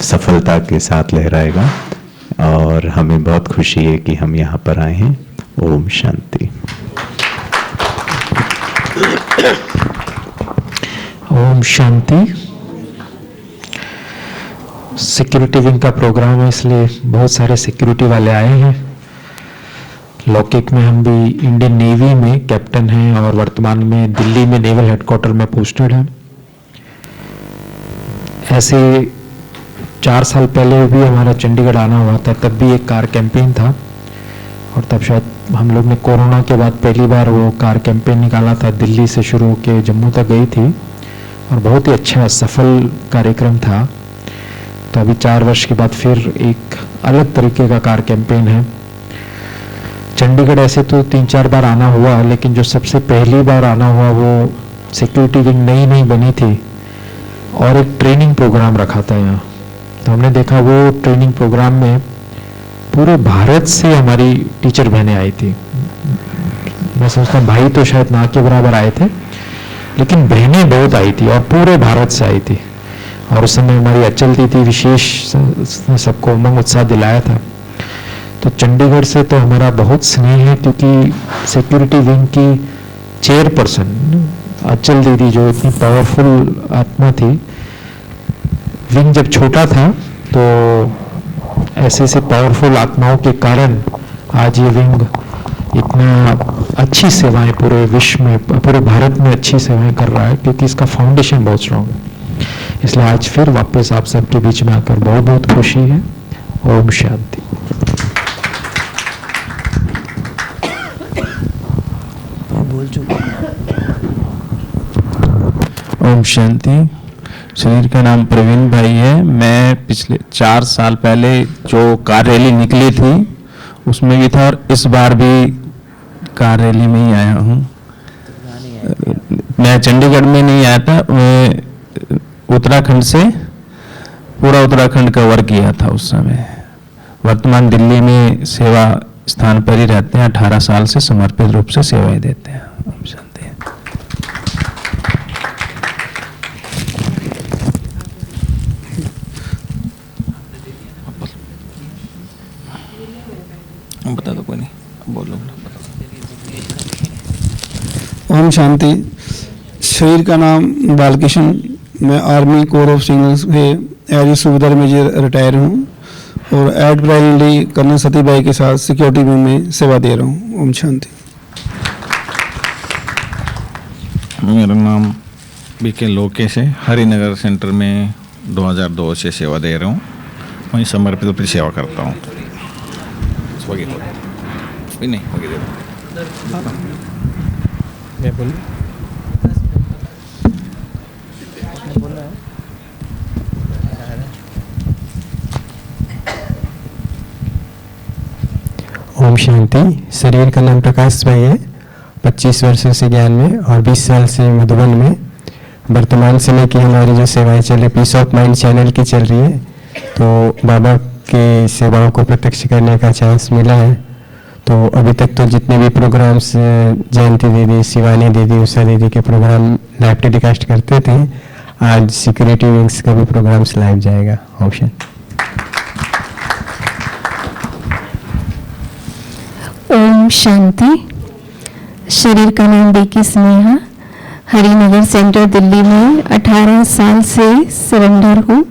सफलता के साथ लहराएगा। और हमें बहुत खुशी है कि हम यहाँ पर आए हैं। ओम शांति। ओम शांति। सिक्योरिटी विंग का प्रोग्राम है, इसलिए बहुत सारे सिक्योरिटी वाले आए हैं। लौकिक में हम भी इंडियन नेवी में कैप्टन हैं और वर्तमान में दिल्ली में नेवल हेडक्वार्टर में पोस्टेड हैं। ऐसे 4 साल पहले भी हमारा चंडीगढ़ आना हुआ था, तब भी एक कार कैंपेन था और तब शायद हम लोग ने कोरोना के बाद पहली बार वो कार कैंपेन निकाला था। दिल्ली से शुरू होकर जम्मू तक गई थी और बहुत ही अच्छा सफल कार्यक्रम था। तो अभी 4 वर्ष के बाद फिर एक अलग तरीके का कार कैंपेन है। चंडीगढ़ ऐसे तो 3-4 बार आना हुआ, लेकिन जो सबसे पहली बार आना हुआ वो सिक्योरिटी विंग नई बनी थी और एक ट्रेनिंग प्रोग्राम रखा था यहाँ। तो हमने देखा वो ट्रेनिंग प्रोग्राम में पूरे भारत से हमारी टीचर बहनें आई थी। मैं समझता भाई तो शायद ना के बराबर आए थे, लेकिन बहनें बहुत आई थी और पूरे भारत से आई थी। और उस समय हमारी अचल थी विशेष सबको उमंग उत्साह दिलाया था। तो चंडीगढ़ से तो हमारा बहुत स्नेह है, क्योंकि सिक्योरिटी विंग की चेयरपर्सन अचल दीदी जो इतनी पावरफुल आत्मा थी। विंग जब छोटा था तो ऐसे पावरफुल आत्माओं के कारण आज ये विंग इतना अच्छी सेवाएं पूरे विश्व में, पूरे भारत में अच्छी सेवाएं कर रहा है, क्योंकि इसका फाउंडेशन बहुत स्ट्रांग है। इसलिए आज फिर वापस आप सबके बीच में आकर बहुत बहुत खुशी है। ओम शांति। ओम शांति। शरीर का नाम प्रवीण भाई है। मैं पिछले 4 साल पहले जो कार रैली निकली थी उसमें भी था और इस बार भी कार रैली में ही आया हूँ। मैं चंडीगढ़ में नहीं आया था, मैं उत्तराखंड से पूरा उत्तराखंड कवर किया था उस समय। वर्तमान दिल्ली में सेवा स्थान पर ही रहते हैं। 18 साल से समर्पित रूप से सेवाएं देते हैं। ओम शांति। बता दो, कोई नहीं बोलो। ओम शांति। शरीर का नाम बालकृष्ण। मैं आर्मी कोर ऑफ सिंगल्स से एज सूबेदार मेजर रिटायर हूँ और एड प्राइमली कर्नल सतीबाई के साथ सिक्योरिटी विंग में सेवा दे रहा हूँ। ओम शांति। मेरा नाम बीके लोकेश है। हरिनगर सेंटर में 2002 से सेवा दे रहा हूँ। वहीं समर्पित अपनी सेवा करता हूँ। नहीं मैं बोलूं? ओम शांति। शरीर का नाम प्रकाश भाई है। 25 वर्षों से ज्ञान में और 20 साल से मधुबन में। वर्तमान समय की हमारी जो सेवाएं चल रही, पीस ऑफ माइंड चैनल की चल रही है, तो बाबा के सेवाओं को प्रत्यक्ष करने का चांस मिला है। तो अभी तक तो जितने भी प्रोग्राम्स जयंती दीदी, शिवानी दीदी, उषा दीदी के प्रोग्राम लाइव टेलीकास्ट करते थे, आज सिक्योरिटी विंग्स का भी प्रोग्राम्स लाइव जाएगा। ऑप्शन ओम शांति। शरीर का नाम बीके स्नेहा। हरिनगर सेंटर दिल्ली में 18 साल से सरेंडर हूँ।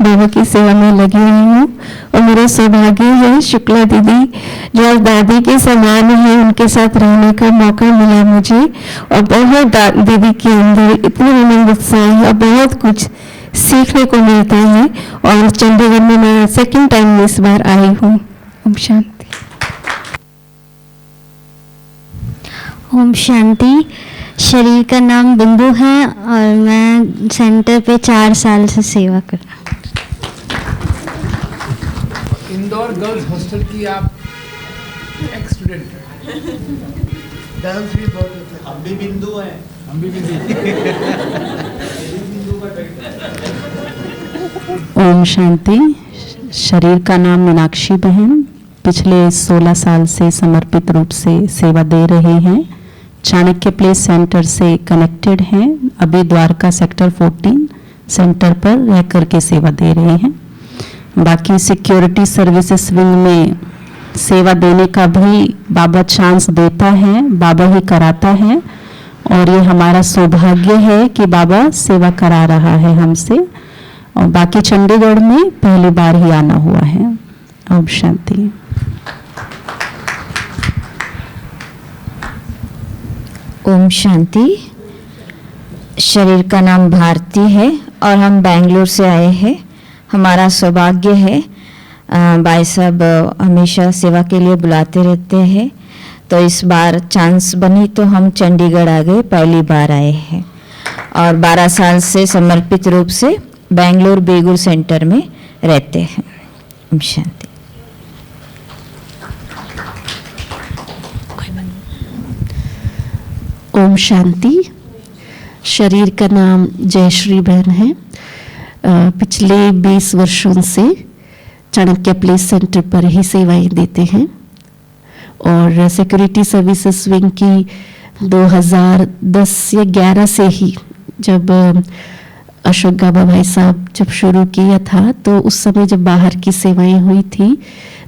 बाबा की सेवा में लगी हुई हूँ और मेरा सौभाग्य है शुक्ला दीदी जो दादी के समान है, उनके साथ रहने का मौका मिला मुझे। और बहुत दीदी के अंदर इतनी उमंग उत्साह है और बहुत कुछ सीखने को मिलता है। और चंडीगढ़ में मैं सेकंड टाइम इस बार आई हूँ। ओम शांति। ओम शांति। शरीर का नाम बिंदु है और मैं सेंटर पे 4 साल से सेवा कर रहा हूँ। इंदौर गर्ल्स हॉस्टल की आप एक्स स्टूडेंट डांस भी बहुत होता है। हम भी बिंदु हैं। हम भी ओम शांति। शरीर का नाम मीनाक्षी बहन। पिछले 16 साल से समर्पित रूप से सेवा दे रहे हैं। चाणक्य प्लेस सेंटर से कनेक्टेड हैं। अभी द्वारका सेक्टर 14 सेंटर पर रह करके सेवा दे रहे हैं। बाकी सिक्योरिटी सर्विसेज विंग में सेवा देने का भी बाबा चांस देता है, बाबा ही कराता है। और ये हमारा सौभाग्य है कि बाबा सेवा करा रहा है हमसे। और बाकी चंडीगढ़ में पहली बार ही आना हुआ है। ओम शांति। ओम शांति। शरीर का नाम भारती है और हम बेंगलुरु से आए हैं। हमारा सौभाग्य है, भाई साहब हमेशा सेवा के लिए बुलाते रहते हैं, तो इस बार चांस बनी तो हम चंडीगढ़ आ गए, पहली बार आए हैं। और 12 साल से समर्पित रूप से बेंगलुरु बेगूर सेंटर में रहते हैं। ओम शांति। ओम शांति। शरीर का नाम जयश्री बहन है। पिछले 20 वर्षों से चाणक्य प्लेस सेंटर पर ही सेवाएं देते हैं और सिक्योरिटी सर्विसेज विंग की 2010 या 11 से ही, जब अशोक गाबा भाई साहब जब शुरू किया था, तो उस समय जब बाहर की सेवाएं हुई थी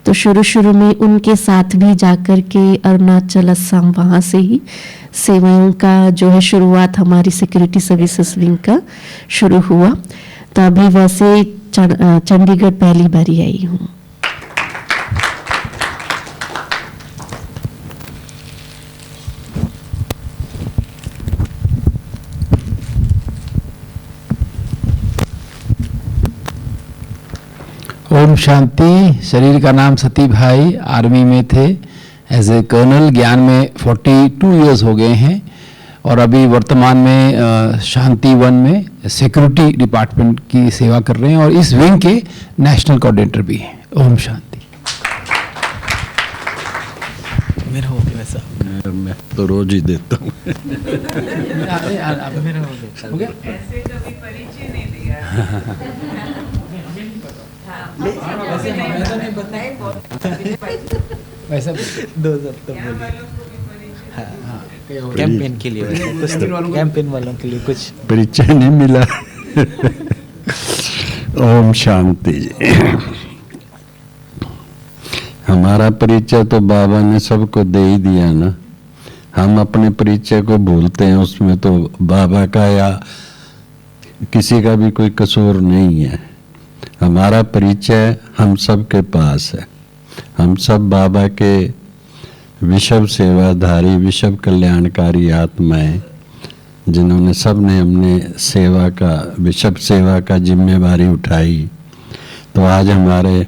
तो शुरू में उनके साथ भी जाकर के अरुणाचल, असम, वहाँ से ही सेवाओं का जो है शुरुआत हमारी सिक्योरिटी सर्विसेज विंग का शुरू हुआ। तो अभी वैसे चंडीगढ़ पहली बारी आई हूँ। ओम शांति। शरीर का नाम सती भाई। आर्मी में थे एज ए कर्नल। ज्ञान में 42 इयर्स हो गए हैं और अभी वर्तमान में शांति वन में सिक्योरिटी डिपार्टमेंट की सेवा कर रहे हैं और इस विंग के नेशनल कोऑर्डिनेटर भी हैं। ओम शांति। मेरा हो गया वैसा। मैं तो रोज ही देता हूँ। मेरा हो गया। ऐसे कभी परिचय नहीं दिया। वैसा 2 कैंपेन के लिए कैंपेन वालों के लिए कुछ परिचय नहीं मिला। ओम शांति। हमारा परिचय तो बाबा ने सबको दे ही दिया ना। हम अपने परिचय को भूलते हैं, उसमें तो बाबा का या किसी का भी कोई कसूर नहीं है। हमारा परिचय हम सब के पास है। हम सब बाबा के विश्व सेवाधारी, विश्व कल्याणकारी आत्माएं, जिन्होंने सब ने हमने सेवा का, बिशप सेवा का जिम्मेवारी उठाई। तो आज हमारे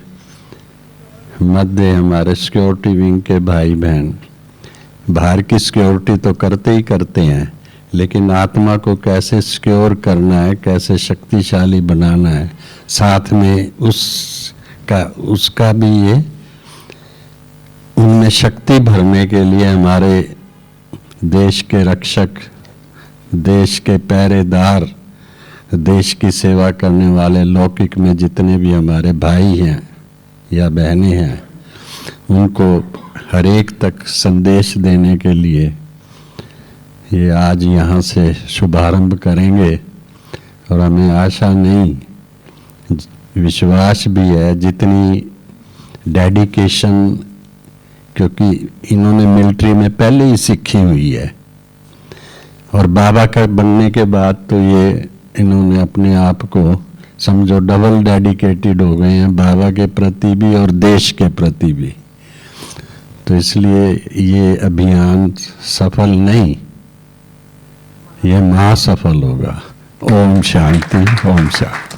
मध्य हमारे सिक्योरिटी विंग के भाई बहन बाहर की सिक्योरिटी तो करते ही करते हैं, लेकिन आत्मा को कैसे सिक्योर करना है, कैसे शक्तिशाली बनाना है, साथ में उसका भी ये उनमें शक्ति भरने के लिए हमारे देश के रक्षक, देश के पहरेदार, देश की सेवा करने वाले लौकिक में जितने भी हमारे भाई हैं या बहनें हैं, उनको हर एक तक संदेश देने के लिए ये आज यहाँ से शुभारंभ करेंगे। और हमें आशा नहीं, विश्वास भी है, जितनी डेडिकेशन, क्योंकि इन्होंने मिलिट्री में पहले ही सीखी हुई है और बाबा का बनने के बाद तो ये इन्होंने अपने आप को समझो डबल डेडिकेटेड हो गए हैं, बाबा के प्रति भी और देश के प्रति भी। तो इसलिए ये अभियान सफल नहीं, ये महासफल होगा। ओम शांति, ओम शांति।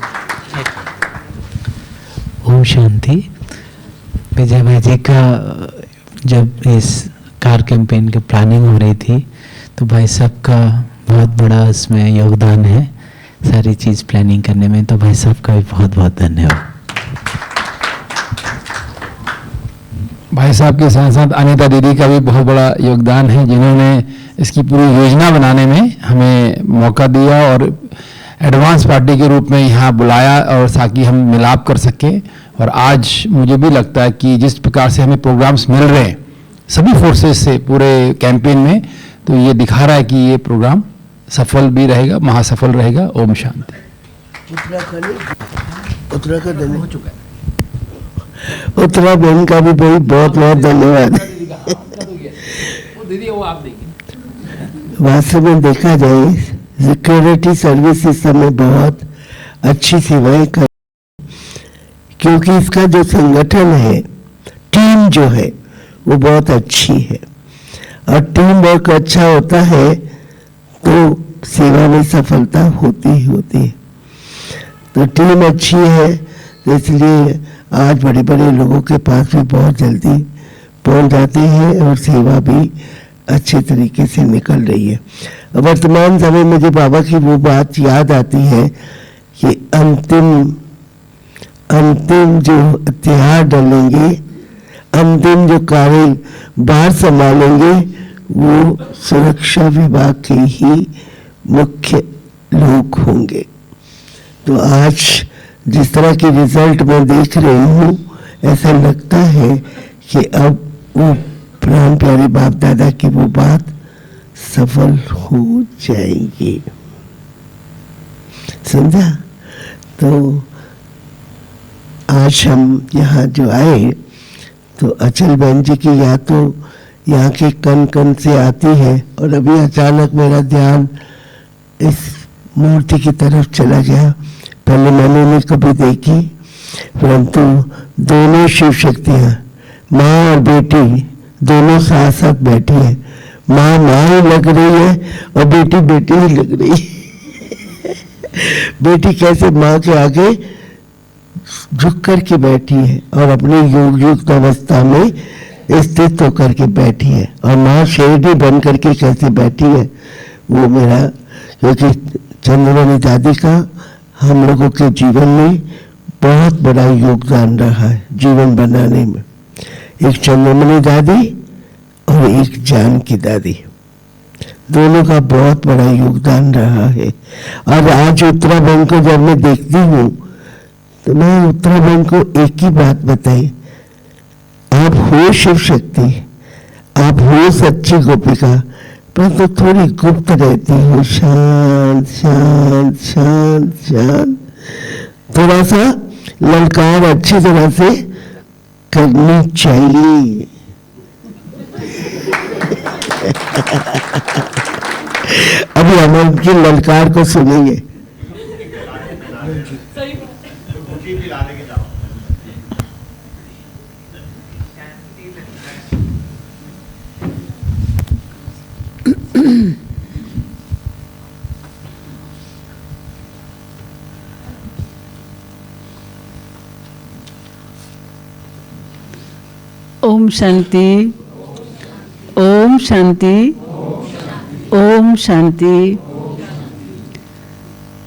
ओम शांति। विजय भाई जी का जब इस कार कैंपेन की प्लानिंग हो रही थी तो भाई साहब का बहुत बड़ा उसमें योगदान है सारी चीज़ प्लानिंग करने में, तो भाई साहब का भी बहुत बहुत धन्यवाद। भाई साहब के साथ साथ अनीता दीदी का भी बहुत बड़ा योगदान है, जिन्होंने इसकी पूरी योजना बनाने में हमें मौका दिया और एडवांस पार्टी के रूप में यहाँ बुलाया और ताकि हम मिलाप कर सकें। और आज मुझे भी लगता है कि जिस प्रकार से हमें प्रोग्राम्स मिल रहे हैं सभी फोर्सेस से पूरे कैंपेन में, तो ये दिखा रहा है कि ये प्रोग्राम सफल भी रहेगा, महासफल रहेगा। ओम शांति। उत्तराखंड हो चुका है। उत्तराखंड का भी बहुत बहुत धन्यवाद। वास्तव में देखा जाए सिक्योरिटी सर्विसेज में बहुत अच्छी सेवाएं कर, क्योंकि इसका जो संगठन है, टीम जो है वो बहुत अच्छी है और टीम वर्क अच्छा होता है तो सेवा में सफलता होती ही होती है। तो टीम अच्छी है तो इसलिए आज बड़े बड़े लोगों के पास भी बहुत जल्दी पहुंच जाते हैं और सेवा भी अच्छे तरीके से निकल रही है। वर्तमान समय में जो बाबा की वो बात याद आती है कि अंतिम जो हथियार डालेंगे, अंतिम जो कार्य बाहर संभालेंगे वो सुरक्षा विभाग के ही मुख्य लोग होंगे। तो आज जिस तरह की रिजल्ट मैं देख रही हूँ, ऐसा लगता है कि अब वो प्राण प्यारे बाप दादा की वो बात सफल हो जाएगी। समझा? तो आज हम यहाँ जो आए तो अचल बहन जी की याद तो यहाँ के कन कन से आती है और अभी अचानक मेरा ध्यान इस मूर्ति की तरफ चला गया। पहले मैंने नहीं कभी देखी, परंतु दोनों शिव शक्तियाँ, माँ और बेटी, दोनों साथ साथ बैठी है। माँ माँ ही लग रही है और बेटी बेटी ही लग रही है। बेटी कैसे माँ के आगे झुक कर के बैठी है और अपनी योग युक्त अवस्था में स्थित होकर के बैठी है, और माँ शेरनी बन करके कैसे बैठी है वो मेरा, क्योंकि चंद्रमणि दादी का हम लोगों के जीवन में बहुत बड़ा योगदान रहा है जीवन बनाने में। एक चंद्रमणि दादी और एक जानकी दादी, दोनों का बहुत बड़ा योगदान रहा है। और आज उत्तरा बहन को जब मैं देखती हूँ तो मैं उत्तरा बहन को एक ही बात बताई, आप हो शिव शक्ति, आप हो सच्ची गोपिका, परंतु तो थोड़ी गुप्त रहती हो, शांत शांत शांत शांत। थोड़ा सा ललकार अच्छी तरह से करनी चाहिए। अभी हम उनकी ललकार को सुनेंगे। ओम शांति, ओम शांति, ओम शांति।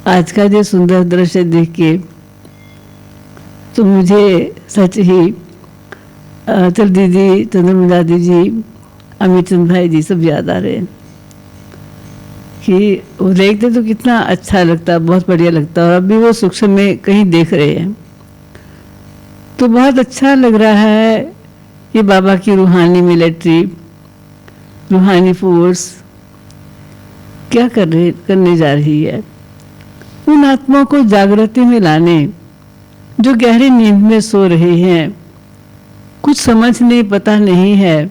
आज का जो सुंदर दृश्य देख के तो मुझे सच ही चल दीदी, चंद्रमुला दीदी, अमित चंद भाई जी सब याद आ रहे हैं कि वो देखते तो कितना अच्छा लगता, बहुत बढ़िया लगता। और अभी वो सूक्ष्म में कहीं देख रहे हैं तो बहुत अच्छा लग रहा है। ये बाबा की रूहानी मिलिट्री, रूहानी फोर्स क्या करने जा रही है, उन आत्माओं को जागृति में लाने जो गहरी नींद में सो रहे हैं, कुछ समझ नहीं, पता नहीं है,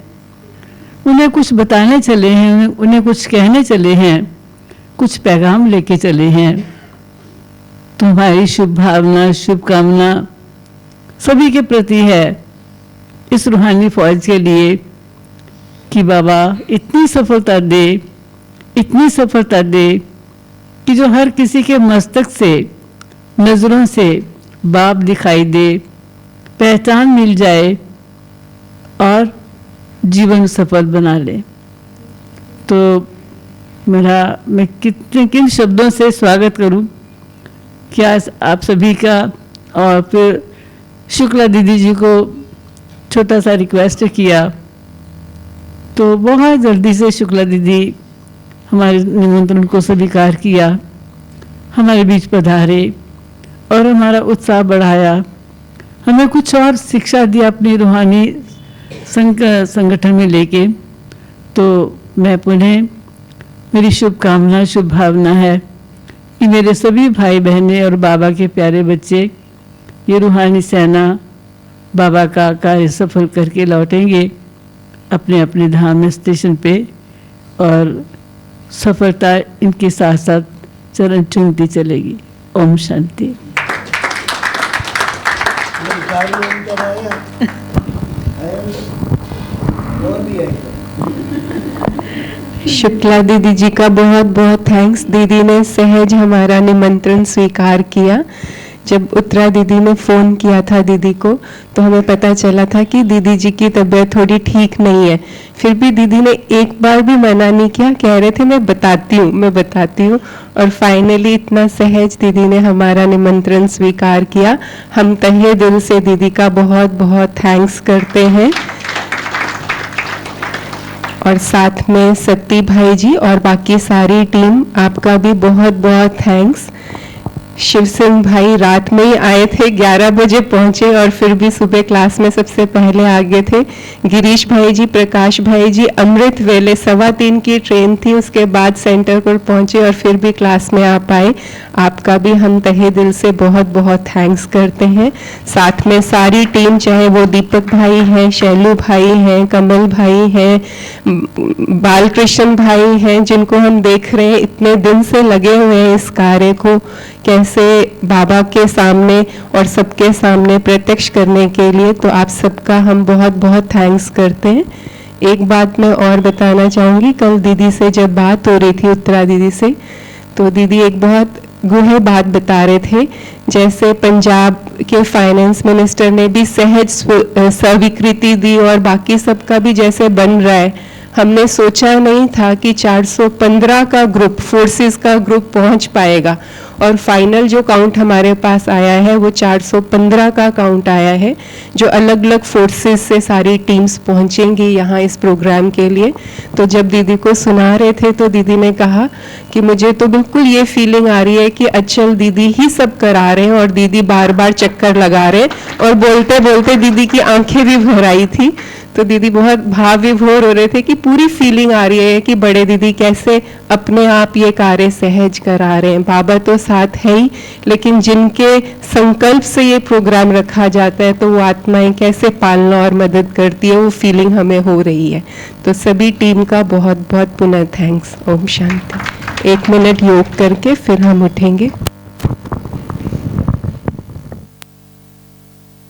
उन्हें कुछ बताने चले हैं, उन्हें कुछ कहने चले हैं, कुछ पैगाम लेके चले हैं। तुम्हारी शुभ भावना, शुभकामना सभी के प्रति है, इस रूहानी फौज के लिए कि बाबा इतनी सफलता दे, इतनी सफलता दे कि जो हर किसी के मस्तक से, नज़रों से बाप दिखाई दे, पहचान मिल जाए और जीवन सफल बना ले। तो मैं किन शब्दों से स्वागत करूं कि आज आप सभी का। और फिर शुक्ला दीदी जी को छोटा सा रिक्वेस्ट किया तो बहुत जल्दी से शुक्ला दीदी हमारे निमंत्रण को स्वीकार किया, हमारे बीच पधारे और हमारा उत्साह बढ़ाया, हमें कुछ और शिक्षा दी अपनी रूहानी संगठन में लेके। तो मैं पुनः, मेरी शुभकामना, शुभ भावना है कि मेरे सभी भाई बहनें और बाबा के प्यारे बच्चे ये रूहानी सेना बाबा का कार्य सफल करके लौटेंगे अपने अपने धाम स्टेशन पे और सफलता इनके साथ साथ चरण चूमती चलेगी। ओम शांति। शुक्ला दीदी जी का बहुत बहुत थैंक्स। दीदी ने सहज हमारा निमंत्रण स्वीकार किया। जब उत्तरा दीदी ने फ़ोन किया था दीदी को तो हमें पता चला था कि दीदी जी की तबीयत थोड़ी ठीक नहीं है, फिर भी दीदी ने एक बार भी मना नहीं किया, कह रहे थे मैं बताती हूँ और फाइनली इतना सहज दीदी ने हमारा निमंत्रण स्वीकार किया। हम तहे दिल से दीदी का बहुत बहुत थैंक्स करते हैं। और साथ में सत्ती भाई जी और बाकी सारी टीम, आपका भी बहुत बहुत थैंक्स। शिव सिंह भाई रात में ही आए थे, 11 बजे पहुंचे और फिर भी सुबह क्लास में सबसे पहले आ गए थे। गिरीश भाई जी, प्रकाश भाई जी अमृत वेले 3:15 की ट्रेन थी, उसके बाद सेंटर पर पहुंचे और फिर भी क्लास में आ पाए। आपका भी हम तहे दिल से बहुत बहुत थैंक्स करते हैं। साथ में सारी टीम, चाहे वो दीपक भाई हैं, शैलू भाई हैं, कमल भाई हैं, बालकृष्ण भाई हैं, जिनको हम देख रहे हैं इतने दिन से लगे हुए हैं इस कार्य को कैसे बाबा के सामने और सबके सामने प्रत्यक्ष करने के लिए। तो आप सबका हम बहुत बहुत थैंक्स करते हैं। एक बात मैं और बताना चाहूँगी, कल दीदी से जब बात हो रही थी, उत्तरा दीदी से, तो दीदी एक बहुत गूढ़ बात बता रहे थे। जैसे पंजाब के फाइनेंस मिनिस्टर ने भी सहज स्वीकृति दी और बाकी सबका भी जैसे बन रहा है, हमने सोचा नहीं था कि 415 का ग्रुप, फोर्सेस का ग्रुप पहुंच पाएगा और फाइनल जो काउंट हमारे पास आया है वो 415 का काउंट आया है, जो अलग अलग फोर्सेस से सारी टीम्स पहुंचेंगी यहाँ इस प्रोग्राम के लिए। तो जब दीदी को सुना रहे थे तो दीदी ने कहा कि मुझे तो बिल्कुल ये फीलिंग आ रही है कि अचल दीदी ही सब करा रहे हैं और दीदी बार बार चक्कर लगा रहे हैं। और बोलते बोलते दीदी की आंखें भी भर आई थी, तो दीदी बहुत भाव विभोर हो रहे थे कि पूरी फीलिंग आ रही है कि बड़े दीदी कैसे अपने आप ये कार्य सहज करा रहे हैं। बाबा तो साथ है ही, लेकिन जिनके संकल्प से ये प्रोग्राम रखा जाता है तो वो आत्माएं कैसे पालना और मदद करती है, वो फीलिंग हमें हो रही है। तो सभी टीम का बहुत बहुत पुनः थैंक्स। ओम शांति। 1 मिनट योग करके फिर हम उठेंगे।